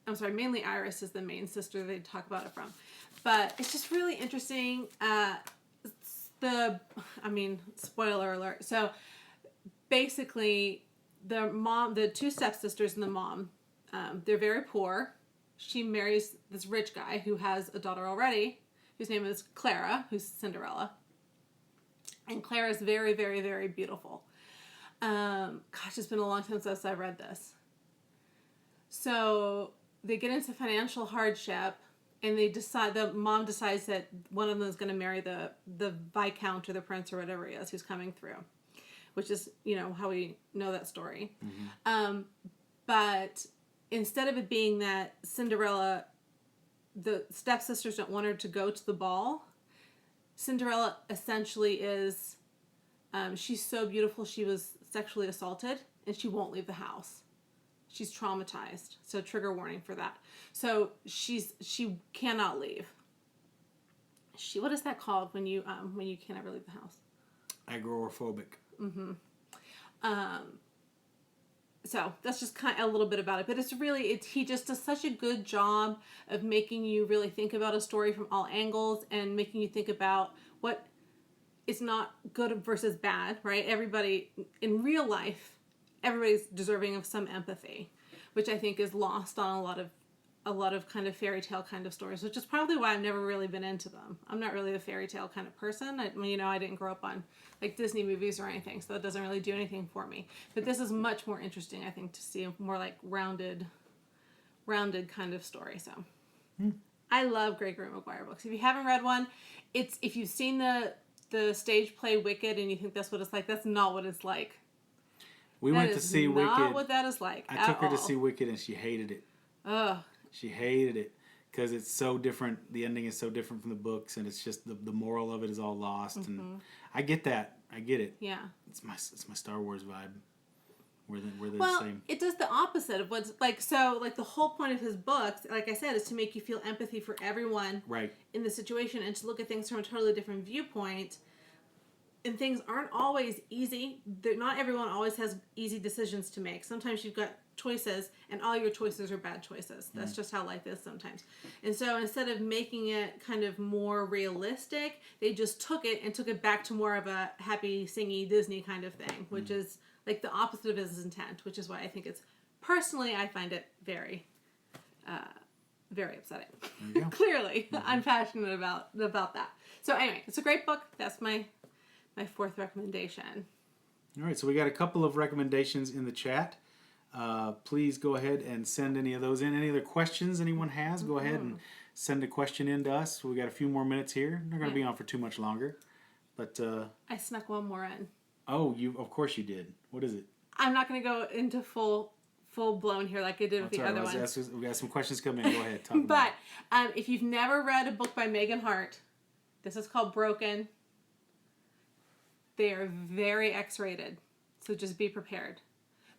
Mainly Iris is the main sister they talk about it from. But it's just really interesting. spoiler alert. So basically, the two stepsisters and the mom, they're very poor. She marries this rich guy who has a daughter already, whose name is Clara, who's Cinderella. And Clara is very, very, very beautiful. It's been a long time since I read this. So they get into financial hardship, and the mom decides that one of them is going to marry the Viscount or the Prince or whatever he is who's coming through, which is, how we know that story. Mm-hmm. But instead of it being that Cinderella, the stepsisters don't want her to go to the ball, Cinderella essentially is, she's so beautiful she was sexually assaulted, and she won't leave the house. She's traumatized, so trigger warning for that. So she cannot leave. What is that called when you can't ever leave the house? Agoraphobic. Mm-hmm. So that's just kind of a little bit about it, but he just does such a good job of making you really think about a story from all angles and making you think about what is not good versus bad, right? Everybody in real life, everybody's deserving of some empathy, which I think is lost on a lot of kind of fairy tale kind of stories, which is probably why I've never really been into them. I'm not really a fairy tale kind of person. I didn't grow up on like Disney movies or anything, so that doesn't really do anything for me. But this is much more interesting, I think, to see a more like rounded kind of story. So I love Gregory Maguire books. If you haven't read one, if you've seen the stage play Wicked and you think that's what it's like, that's not what it's like. We went to see Wicked. Not what that is like. I took her to see Wicked and she hated it. Ugh. She hated it because it's so different. The ending is so different from the books, and it's just the moral of it is all lost. Mm-hmm. And I get that. I get it. Yeah. It's my Star Wars vibe. We're the same. It does the opposite of what's like. So like the whole point of his books, like I said, is to make you feel empathy for everyone in the situation and to look at things from a totally different viewpoint. And things aren't always easy. Not everyone always has easy decisions to make. Sometimes you've got choices, and all your choices are bad choices. That's just how life is sometimes. And so instead of making it kind of more realistic, they just took it back to more of a happy, singy Disney kind of thing, which is like the opposite of his intent, which is why I think personally, I find it very, very upsetting. Clearly, I'm passionate about that. So anyway, it's a great book. That's my fourth recommendation. All right, so we got a couple of recommendations in the chat. Please go ahead and send any of those in. Any other questions anyone has, go ahead and send a question in to us. We got a few more minutes here. Not going to be on for too much longer. But I snuck one more in. Oh, of course you did. What is it? I'm not going to go into full blown here like I did with the other ones. We got some questions coming in. Go ahead. Talk about it. But if you've never read a book by Megan Hart, this is called Broken. They are very X-rated, so just be prepared.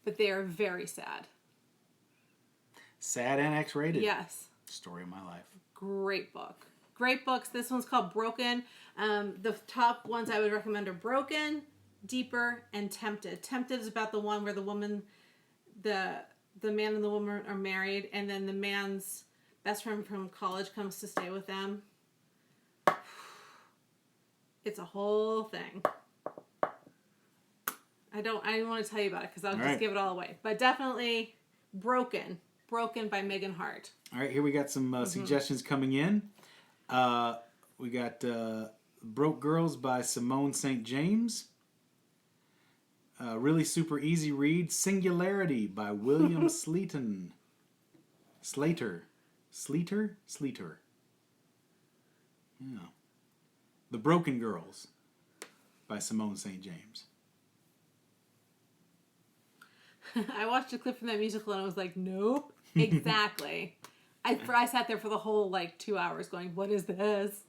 But they are very sad. Sad and X-rated? Yes. Story of my life. Great book. Great books. This one's called Broken. The top ones I would recommend are Broken, Deeper, and Tempted. Tempted is about the one where the woman, the man and the woman are married, and then the man's best friend from college comes to stay with them. It's a whole thing. I don't want to tell you about it because I'll just give it all away. But definitely Broken by Megan Hart. All right, here we got some suggestions coming in. We got Broke Girls by Simone St. James. Really super easy read, Singularity by William Slater. Yeah. The Broken Girls by Simone St. James. I watched a clip from that musical and I was like, nope, exactly. I sat there for the whole 2 hours going, what is this?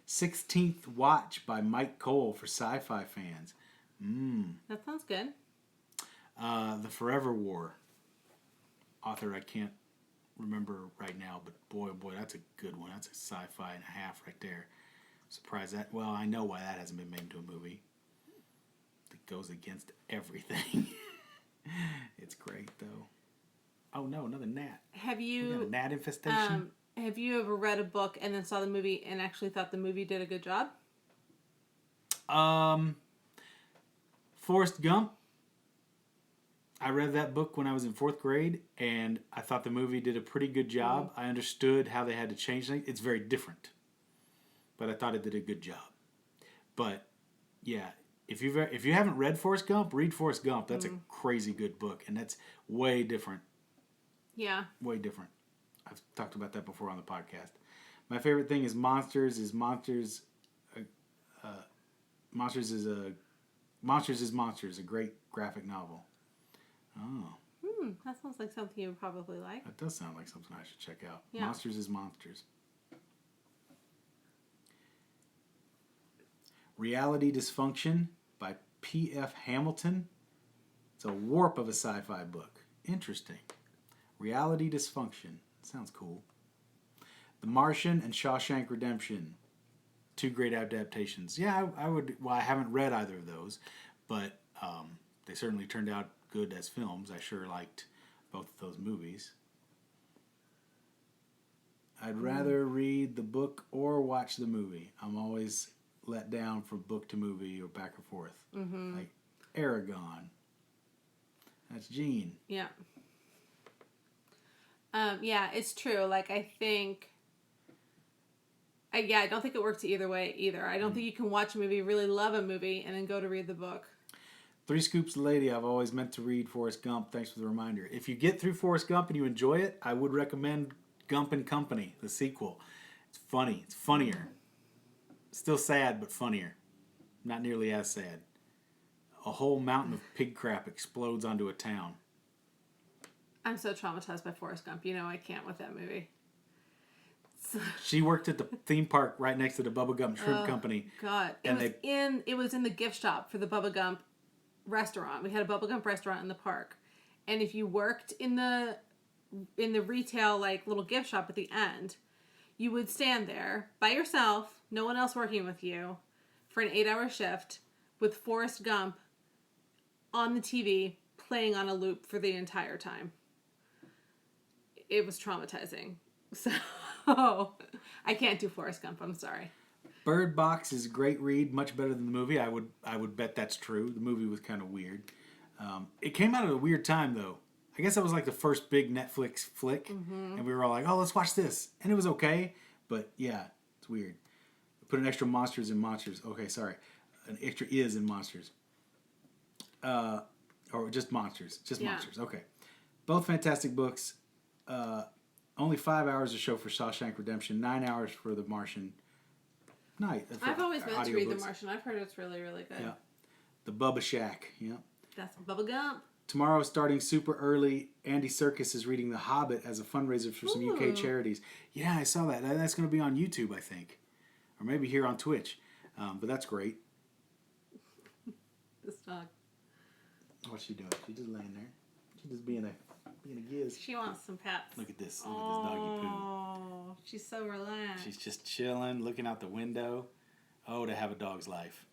16th Watch by Mike Cole for sci-fi fans. That sounds good. The Forever War. Author I can't remember right now, but boy, that's a good one. That's a sci-fi and a half right there. Surprised that. Well, I know why that hasn't been made into a movie. It goes against everything. It's great though. Oh no, another gnat. We got a gnat infestation. Have you ever read a book and then saw the movie and actually thought the movie did a good job? Forrest Gump. I read that book when I was in 4th grade, and I thought the movie did a pretty good job. I understood how they had to change things. It's very different, but I thought it did a good job. But yeah, if you haven't read Forrest Gump, read Forrest Gump. That's a crazy good book, and that's way different. Yeah. Way different. I've talked about that before on the podcast. My favorite thing is Monsters. Monsters is Monsters, a great graphic novel. Oh. That sounds like something you would probably like. That does sound like something I should check out. Yeah. Monsters is Monsters. Reality Dysfunction by P.F. Hamilton. It's a warp of a sci-fi book. Interesting. Reality Dysfunction. Sounds cool. The Martian and Shawshank Redemption. 2 great adaptations. Yeah, I would. Well, I haven't read either of those, but they certainly turned out good as films. I sure liked both of those movies. I'd rather read the book or watch the movie. I'm always let down from book to movie or back and forth. Like Aragon. That's Gene. Yeah. Yeah, it's true. Like, I think... I don't think it works either way either. I don't think you can watch a movie, really love a movie, and then go to read the book. 3 Scoops Lady, I've always meant to read Forrest Gump. Thanks for the reminder. If you get through Forrest Gump and you enjoy it, I would recommend Gump and Company, the sequel. It's funny. It's funnier. Still sad, but funnier. Not nearly as sad. A whole mountain of pig crap explodes onto a town. I'm so traumatized by Forrest Gump. You know I can't with that movie. She worked at the theme park right next to the Bubba Gump Shrimp Company. God. It was in the gift shop for the Bubba Gump restaurant. We had a Bubba Gump restaurant in the park. And if you worked in the retail like little gift shop at the end, you would stand there by yourself, no one else working with you, for an 8-hour shift with Forrest Gump on the TV playing on a loop for the entire time. It was traumatizing. So I can't do Forrest Gump. I'm sorry. Bird Box is a great read, much better than the movie. I would bet that's true. The movie was kind of weird. It came out at a weird time, though. I guess that was like the first big Netflix flick, and we were all like, "Oh, let's watch this," and it was okay. But yeah, it's weird. Put an extra Monsters in Monsters. Okay, sorry, an extra is in Monsters. Or just Monsters. Just Monsters. Okay, both fantastic books. Only 5 hours a show for Shawshank Redemption, 9 hours for The Martian. I've always meant to read The Martian. I've heard it's really, really good. Yeah. The Bubba Shack. Yeah. That's Bubba Gump. Tomorrow, starting super early, Andy Serkis is reading The Hobbit as a fundraiser for some UK charities. Yeah, I saw that. That's going to be on YouTube, I think. Or maybe here on Twitch. But that's great. This dog. What's she doing? She's just laying there. She's just being a giz. She wants some pets. Look at this. Look at this doggy poo. Oh, she's so relaxed. She's just chilling, looking out the window. Oh, to have a dog's life.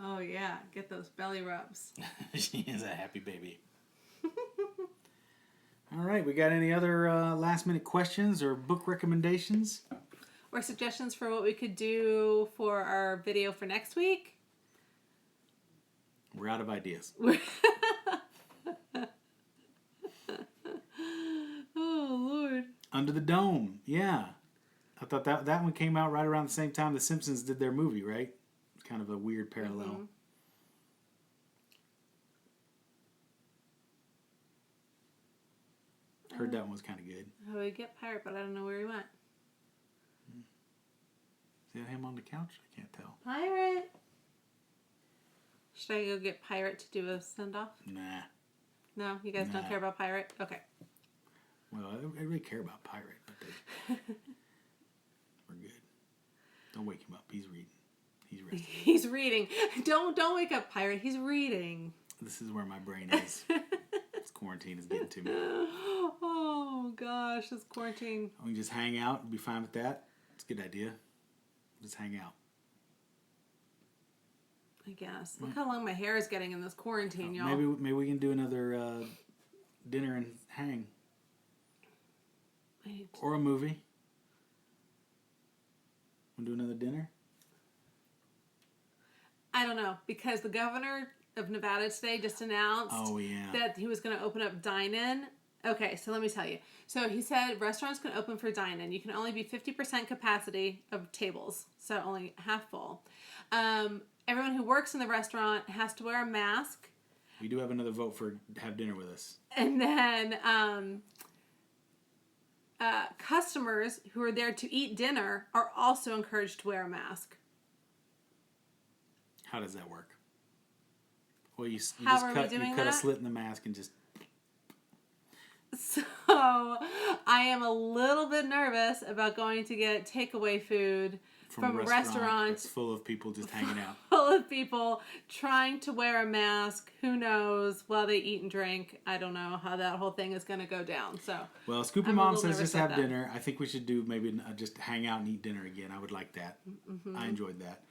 Oh, yeah. Get those belly rubs. She is a happy baby. All right. We got any other last-minute questions or book recommendations? Or suggestions for what we could do for our video for next week? We're out of ideas. Oh, Lord. Under the Dome. Yeah. I thought that one came out right around the same time The Simpsons did their movie, right? Kind of a weird parallel. Heard that one was kind of good. Oh, we get Pirate, but I don't know where he went. Is that him on the couch? I can't tell. Pirate! Should I go get Pirate to do a send-off? Nah. No? You guys don't care about Pirate? Okay. Well, I really care about Pirate, but we're good. Don't wake him up. He's reading. He's resting. He's reading. Don't wake up, Pirate. He's reading. This is where my brain is. This quarantine is getting to me. Oh, gosh. This quarantine. We can just hang out and be fine with that. It's a good idea. Just hang out. I guess. Look how long my hair is getting in this quarantine, y'all. Maybe we can do another dinner and hang. Or a movie. Want to do another dinner? I don't know, because the governor of Nevada today just announced that he was going to open up dine-in. Okay, so let me tell you. So he said restaurants can open for dine-in. You can only be 50% capacity of tables, so only half full. Everyone who works in the restaurant has to wear a mask. We do have another vote for have dinner with us. And then customers who are there to eat dinner are also encouraged to wear a mask. How does that work? Well, you cut a slit in the mask and just... So, I am a little bit nervous about going to get takeaway food from a restaurant that's full of people just hanging out. Full of people trying to wear a mask. Who knows while they eat and drink. I don't know how that whole thing is going to go down. So, well, Scooper Mom says just have dinner. I think we should do maybe just hang out and eat dinner again. I would like that. Mm-hmm. I enjoyed that.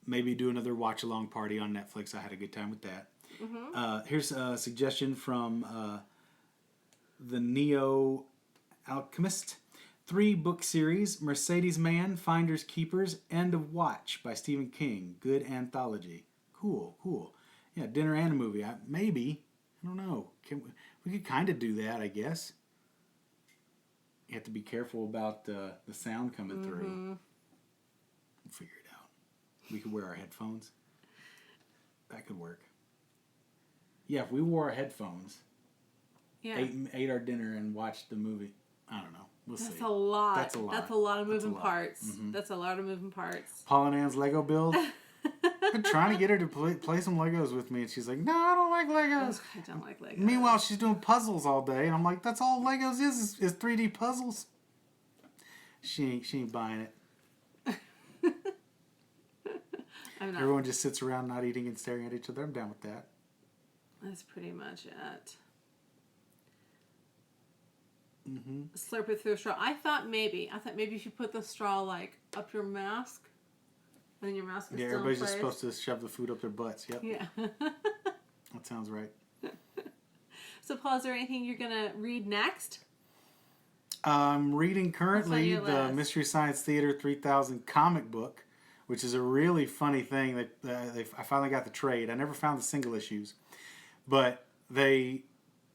Maybe do another watch-along party on Netflix. I had a good time with that. Mm-hmm. Here's a suggestion from the Neo Alchemist. 3-book series, Mercedes Man, Finders Keepers, End of Watch by Stephen King. Good anthology. Cool. Yeah, dinner and a movie. Maybe. I don't know. We could kind of do that, I guess. You have to be careful about the sound coming through. We'll figure it out. We could wear our headphones. That could work. Yeah, if we wore our headphones, ate our dinner and watched the movie, I don't know. We'll see. That's a lot. That's a lot of moving parts. Mm-hmm. That's a lot of moving parts. Paul and Ann's Lego build. I'm trying to get her to play some Legos with me, and she's like, "No, I don't like Legos." I don't like Legos. Meanwhile, she's doing puzzles all day, and I'm like, "That's all Legos is 3D puzzles." She ain't buying it. I'm not. Everyone just sits around not eating and staring at each other. I'm down with that. That's pretty much it. Mm-hmm. Slurp it through a straw. I thought maybe if you put the straw like up your mask, and then your mask is still in everybody's place. just supposed to shove the food up their butts. Yep. Yeah. That sounds right. So, Paul, is there anything you're gonna read next? I'm reading currently the Mystery Science Theater 3000 comic book, which is a really funny thing that I finally got the trade. I never found the single issues, but they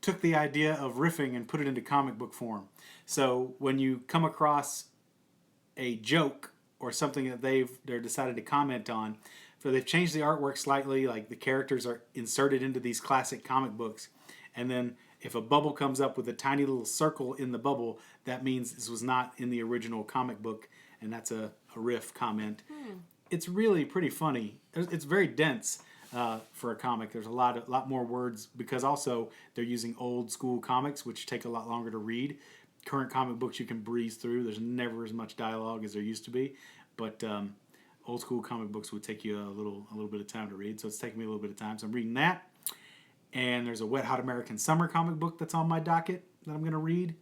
took the idea of riffing and put it into comic book form. So when you come across a joke or something that they're decided to comment on, so they've changed the artwork slightly, like the characters are inserted into these classic comic books, and then if a bubble comes up with a tiny little circle in the bubble, that means this was not in the original comic book, and that's a riff comment. It's really pretty funny. It's very dense. For a comic, there's a lot more words because also they're using old school comics, which take a lot longer to read. Current comic books you can breeze through. There's never as much dialogue as there used to be, but old school comic books would take you a little bit of time to read. So it's taking me a little bit of time. So I'm reading that, and there's a Wet Hot American Summer comic book that's on my docket that I'm going to read,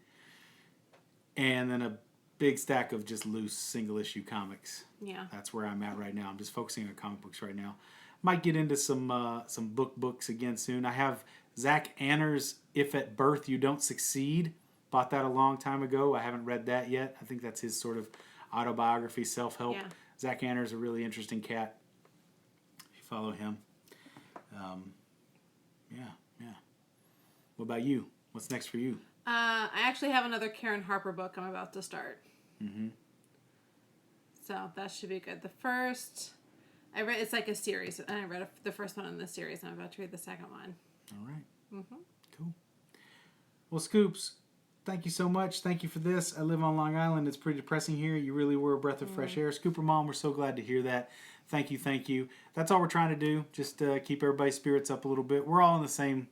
and then a big stack of just loose single issue comics. Yeah, that's where I'm at right now. I'm just focusing on comic books right now. Might get into some books again soon. I have Zach Anner's If at Birth You Don't Succeed. Bought that a long time ago. I haven't read that yet. I think that's his sort of autobiography, self-help. Yeah. Zach Anner's a really interesting cat. If you follow him. Yeah. What about you? What's next for you? I actually have another Karen Harper book I'm about to start. Mm-hmm. So that should be good. The first... it's like a series, and I read the first one in the series, and I'm about to read the second one. All right. Mm-hmm. Cool. Well, Scoops, thank you so much. Thank you for this. I live on Long Island. It's pretty depressing here. You really were a breath of fresh air. Scooper Mom, we're so glad to hear that. Thank you. That's all we're trying to do, just keep everybody's spirits up a little bit. We're all in the same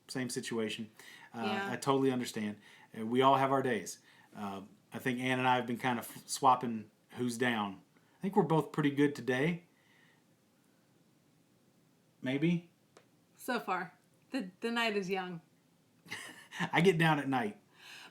situation. I totally understand. We all have our days. I think Ann and I have been kind of swapping who's down. I think we're both pretty good today. Maybe. So far. The night is young. I get down at night.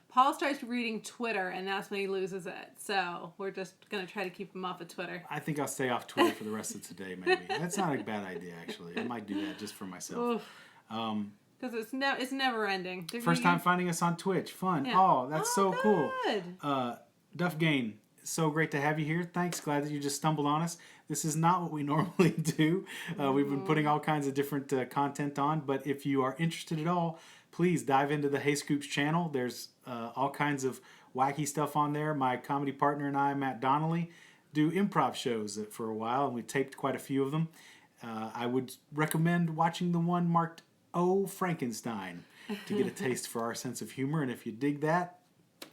Paul starts reading Twitter, and that's when he loses it. So we're just going to try to keep him off of Twitter. I think I'll stay off Twitter for the rest of today, maybe. That's not a bad idea, actually. I might do that just for myself. Because it's never ending. First time finding us on Twitch. Fun. Yeah. Oh, that's so cool. Duff Gain so great to have you here. Thanks. Glad that you just stumbled on us. This is not what we normally do. We've been putting all kinds of different content on, but if you are interested at all, please dive into the Hey Scoops channel. There's all kinds of wacky stuff on there. My comedy partner and I, Matt Donnelly, do improv shows for a while, and we taped quite a few of them. I would recommend watching the one marked Oh Frankenstein to get a taste for our sense of humor, and if you dig that,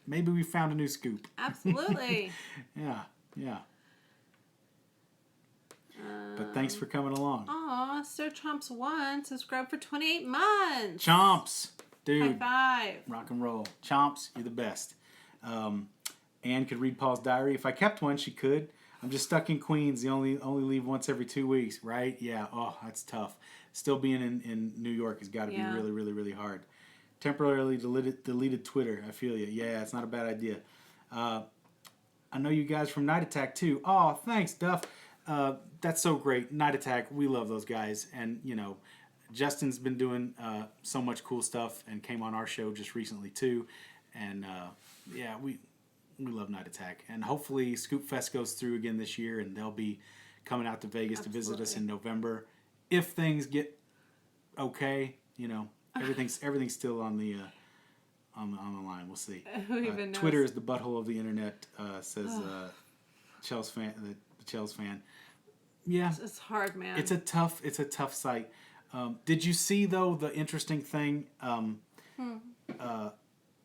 maybe we found a new scoop. Absolutely. Yeah. But thanks for coming along. Aw, Sir Chomps 1 subscribed for 28 months. Chomps! Dude. High five. Rock and roll. Chomps, you're the best. Anne could read Paul's diary. If I kept one, she could. I'm just stuck in Queens. You only leave once every 2 weeks, right? Yeah. Oh, that's tough. Still being in New York has got to be really, really, really hard. Temporarily deleted Twitter. I feel you. Yeah, it's not a bad idea. I know you guys from Night Attack too. Oh, thanks, Duff. That's so great. Night Attack, we love those guys. And, you know, Justin's been doing so much cool stuff and came on our show just recently too. And, yeah, we love Night Attack. And hopefully Scoop Fest goes through again this year, and they'll be coming out to Vegas to visit us in November. If things get okay, you know, everything's still on the line. We'll see. Who even knows? Twitter is the butthole of the internet, says Chels fan, the Chels fan. Yeah, it's hard, man. It's a tough site. Did you see though the interesting thing?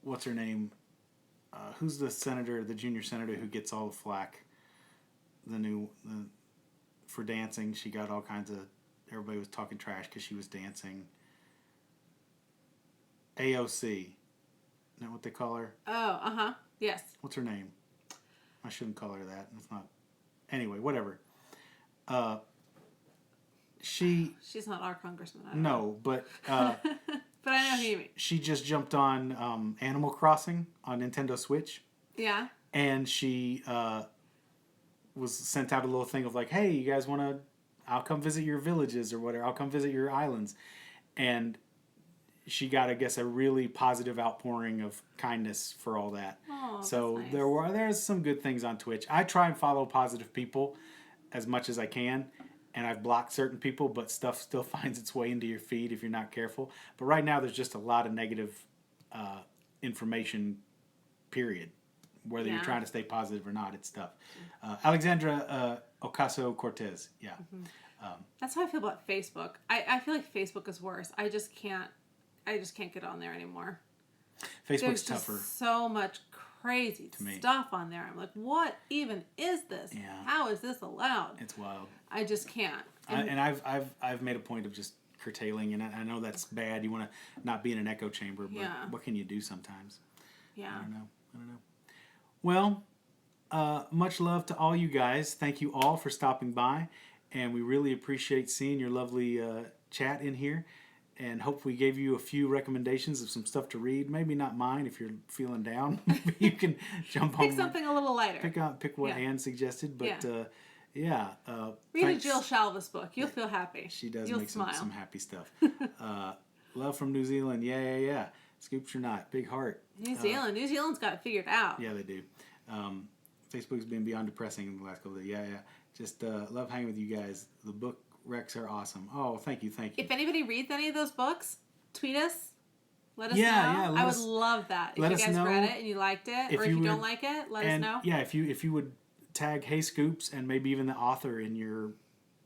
What's her name? Who's the senator, the junior senator who gets all the flack? For dancing, she got all kinds of. Everybody was talking trash because she was dancing. AOC. Isn't that what they call her? Oh, yes. What's her name? I shouldn't call her that. It's not. Anyway, whatever. She's not our congressman. I don't know. But but I know who you mean. She just jumped on Animal Crossing on Nintendo Switch. Yeah. And she was sent out a little thing of like, hey, you guys want to? I'll come visit your villages or whatever. I'll come visit your islands. And she got, I guess, a really positive outpouring of kindness for all that. Oh, so that's nice. There's some good things on Twitch. I try and follow positive people as much as I can, and I've blocked certain people, but stuff still finds its way into your feed if you're not careful. But right now, there's just a lot of negative information, period. Whether you're trying to stay positive or not, it's tough. Alexandra Ocasio-Cortez, yeah. Mm-hmm. That's how I feel about Facebook. I feel like Facebook is worse. I just can't get on there anymore. Facebook's There's tougher. Just so much crazy stuff on there. I'm like, what even is this? Yeah. How is this allowed? It's wild. I just can't. And I've made a point of just curtailing, and I know that's bad. You want to not be in an echo chamber, but what can you do sometimes? Yeah. I don't know. Well, much love to all you guys. Thank you all for stopping by, and we really appreciate seeing your lovely chat in here, and hope we gave you a few recommendations of some stuff to read. Maybe not mine if you're feeling down. You can jump on. Pick something a little lighter. Pick what Anne suggested, but read a Jill Shalvis book. You'll feel happy. She does You'll make smile. some happy stuff. Love from New Zealand. Yeah. Scoops or not. Big heart. New Zealand's got it figured out. Yeah, they do. Facebook's been beyond depressing in the last couple of days. Yeah. Just love hanging with you guys. The book recs are awesome. Oh, thank you. If anybody reads any of those books, tweet us. Let us know. Yeah, I would love that. If you guys read it and you liked it, or if you don't like it, let us know. Yeah, if you would tag Hey Scoops and maybe even the author in your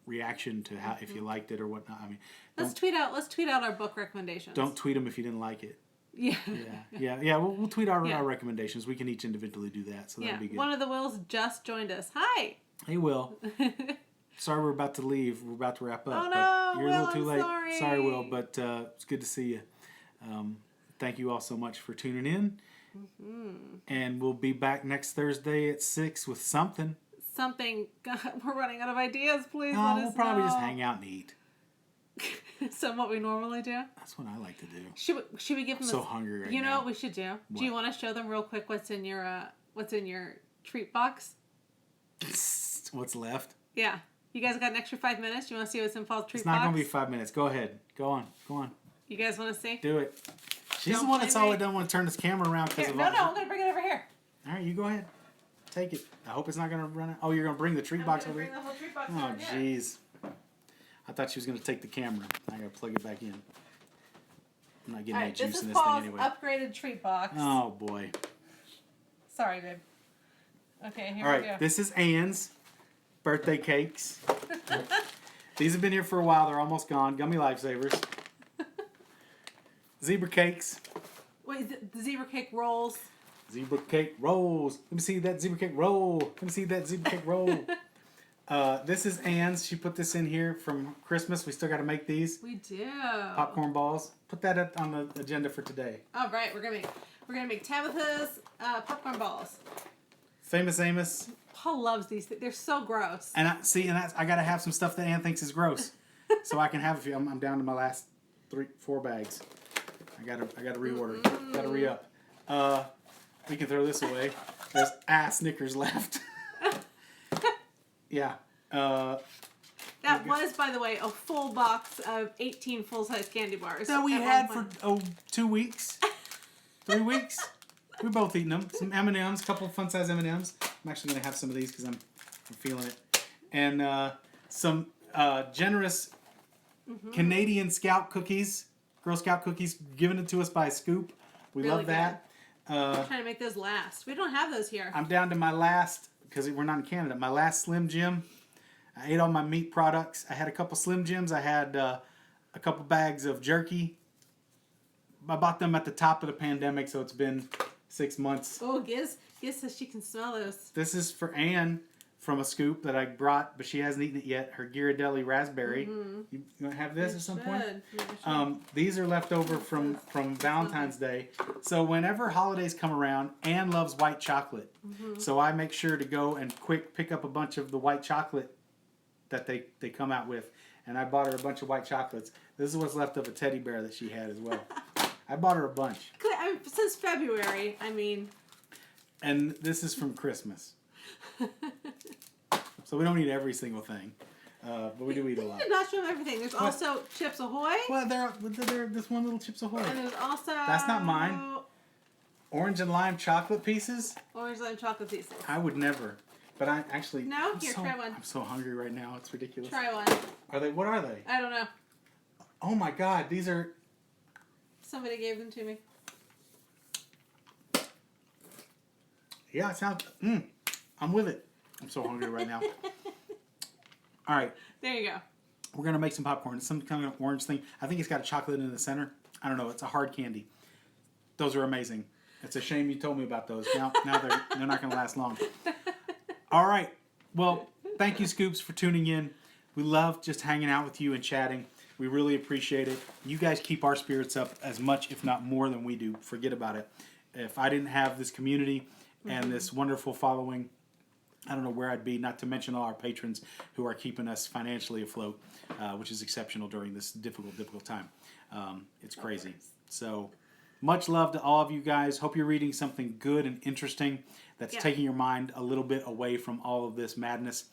reaction to how if you liked it or whatnot. I mean, let's tweet out our book recommendations. Don't tweet them if you didn't like it. Yeah. We'll tweet our recommendations. We can each individually do that, so that'd be good. One of the Wills just joined us. Hi. Hey, Will. Sorry, we're about to leave. We're about to wrap up. Oh no, but you're Will, a little too late. Sorry, Will, but it's good to see you. Thank you all so much for tuning in. Mm-hmm. And we'll be back next Thursday at 6 with something. God, we're running out of ideas. Please let us know. We'll probably just hang out and eat. So what we normally do? That's what I like to do. Should we give them? I'm so hungry right now. You know what we should do? What? Do you want to show them real quick what's in your treat box? What's left? Yeah. You guys got an extra 5 minutes? You want to see what's in Paul's treat box? It's not going to be 5 minutes. Go ahead. Go on. You guys want to see? Do it. She's the one that's always don't want to turn this camera around because of No, I'm going to bring it over here. All right, you go ahead. Take it. I hope it's not going to run out. Oh, you're going to bring the treat box over here? Bring the whole treat box Oh, over here. jeez. I thought she was going to take the camera. I got to plug it back in. I'm not getting any juice in this thing anyway. This is Paul's upgraded treat box. Oh, boy. Sorry, babe. Okay, here All we right, go. this is Anne's birthday cakes. These have been here for a while. They're almost gone. Gummy Lifesavers. Zebra cakes. Wait, the zebra cake rolls. Zebra cake rolls. Let me see that zebra cake roll. Let me see that zebra cake roll. This is Anne's. She put this in here from Christmas. We still got to make these. We do. Popcorn balls. Put that up on the agenda for today. All right, we're gonna make Tabitha's popcorn balls. Famous Amos. Paul loves these. They're so gross. And I got to have some stuff that Anne thinks is gross, so I can have a few. I'm down to my last 4 bags. I gotta reorder. Gotta re-up. We can throw this away. There's Snickers left. Yeah. That was, by the way, a full box of 18 full-size candy bars. That we had for 2 weeks, 3 weeks. We both eaten them. Some M&Ms, a couple of fun-size M&Ms. I'm actually gonna have some of these because I'm feeling it. And some generous Canadian Scout cookies, Girl Scout cookies, given it to us by Scoop. We Really love that. I'm trying to make those last. We don't have those here. I'm down to my last, because we're not in Canada, my last Slim Jim. I ate all my meat products. I had a couple Slim Jims. I had a couple bags of jerky. I bought them at the top of the pandemic, so it's been 6 months. Oh, Giz says she can smell those. This is for Anne from a Scoop that I brought, but she hasn't eaten it yet. Her Ghirardelli raspberry. You want to have this at some point? Yeah, These are left over from Valentine's Day. So whenever holidays come around, Anne loves white chocolate. So I make sure to go and quick pick up a bunch of the white chocolate that they come out with. And I bought her a bunch of white chocolates. This is what's left of a teddy bear that she had as well. I bought her a bunch. Since February, I mean. And this is from Christmas. So we don't eat every single thing. But we do eat a lot. You did not show them everything. There's also Chips Ahoy. Well, they're this one little Chips Ahoy. And there's also... That's not mine. Orange and lime chocolate pieces? Orange lime chocolate pieces. I would never. But I actually... No? Here, try one. I'm so hungry right now. It's ridiculous. Try one. What are they? I don't know. Oh my God. These are... Somebody gave them to me. Yeah, it sounds... I'm with it. I'm so hungry right now. All right. There you go. We're going to make some popcorn. It's some kind of orange thing. I think it's got a chocolate in the center. I don't know. It's a hard candy. Those are amazing. It's a shame you told me about those. Now they're not going to last long. All right. Well, thank you, Scoops, for tuning in. We love just hanging out with you and chatting. We really appreciate it. You guys keep our spirits up as much, if not more, than we do. Forget about it. If I didn't have this community and this wonderful following, I don't know where I'd be, not to mention all our patrons who are keeping us financially afloat, which is exceptional during this difficult time. It's crazy. So much love to all of you guys. Hope you're reading something good and interesting that's taking your mind a little bit away from all of this madness.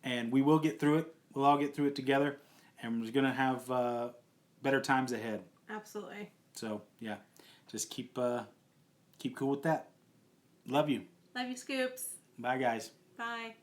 And we will get through it. We'll all get through it together. And we're going to have better times ahead. Absolutely. So, yeah. Just keep cool with that. Love you. Love you, Scoops. Bye, guys. Bye.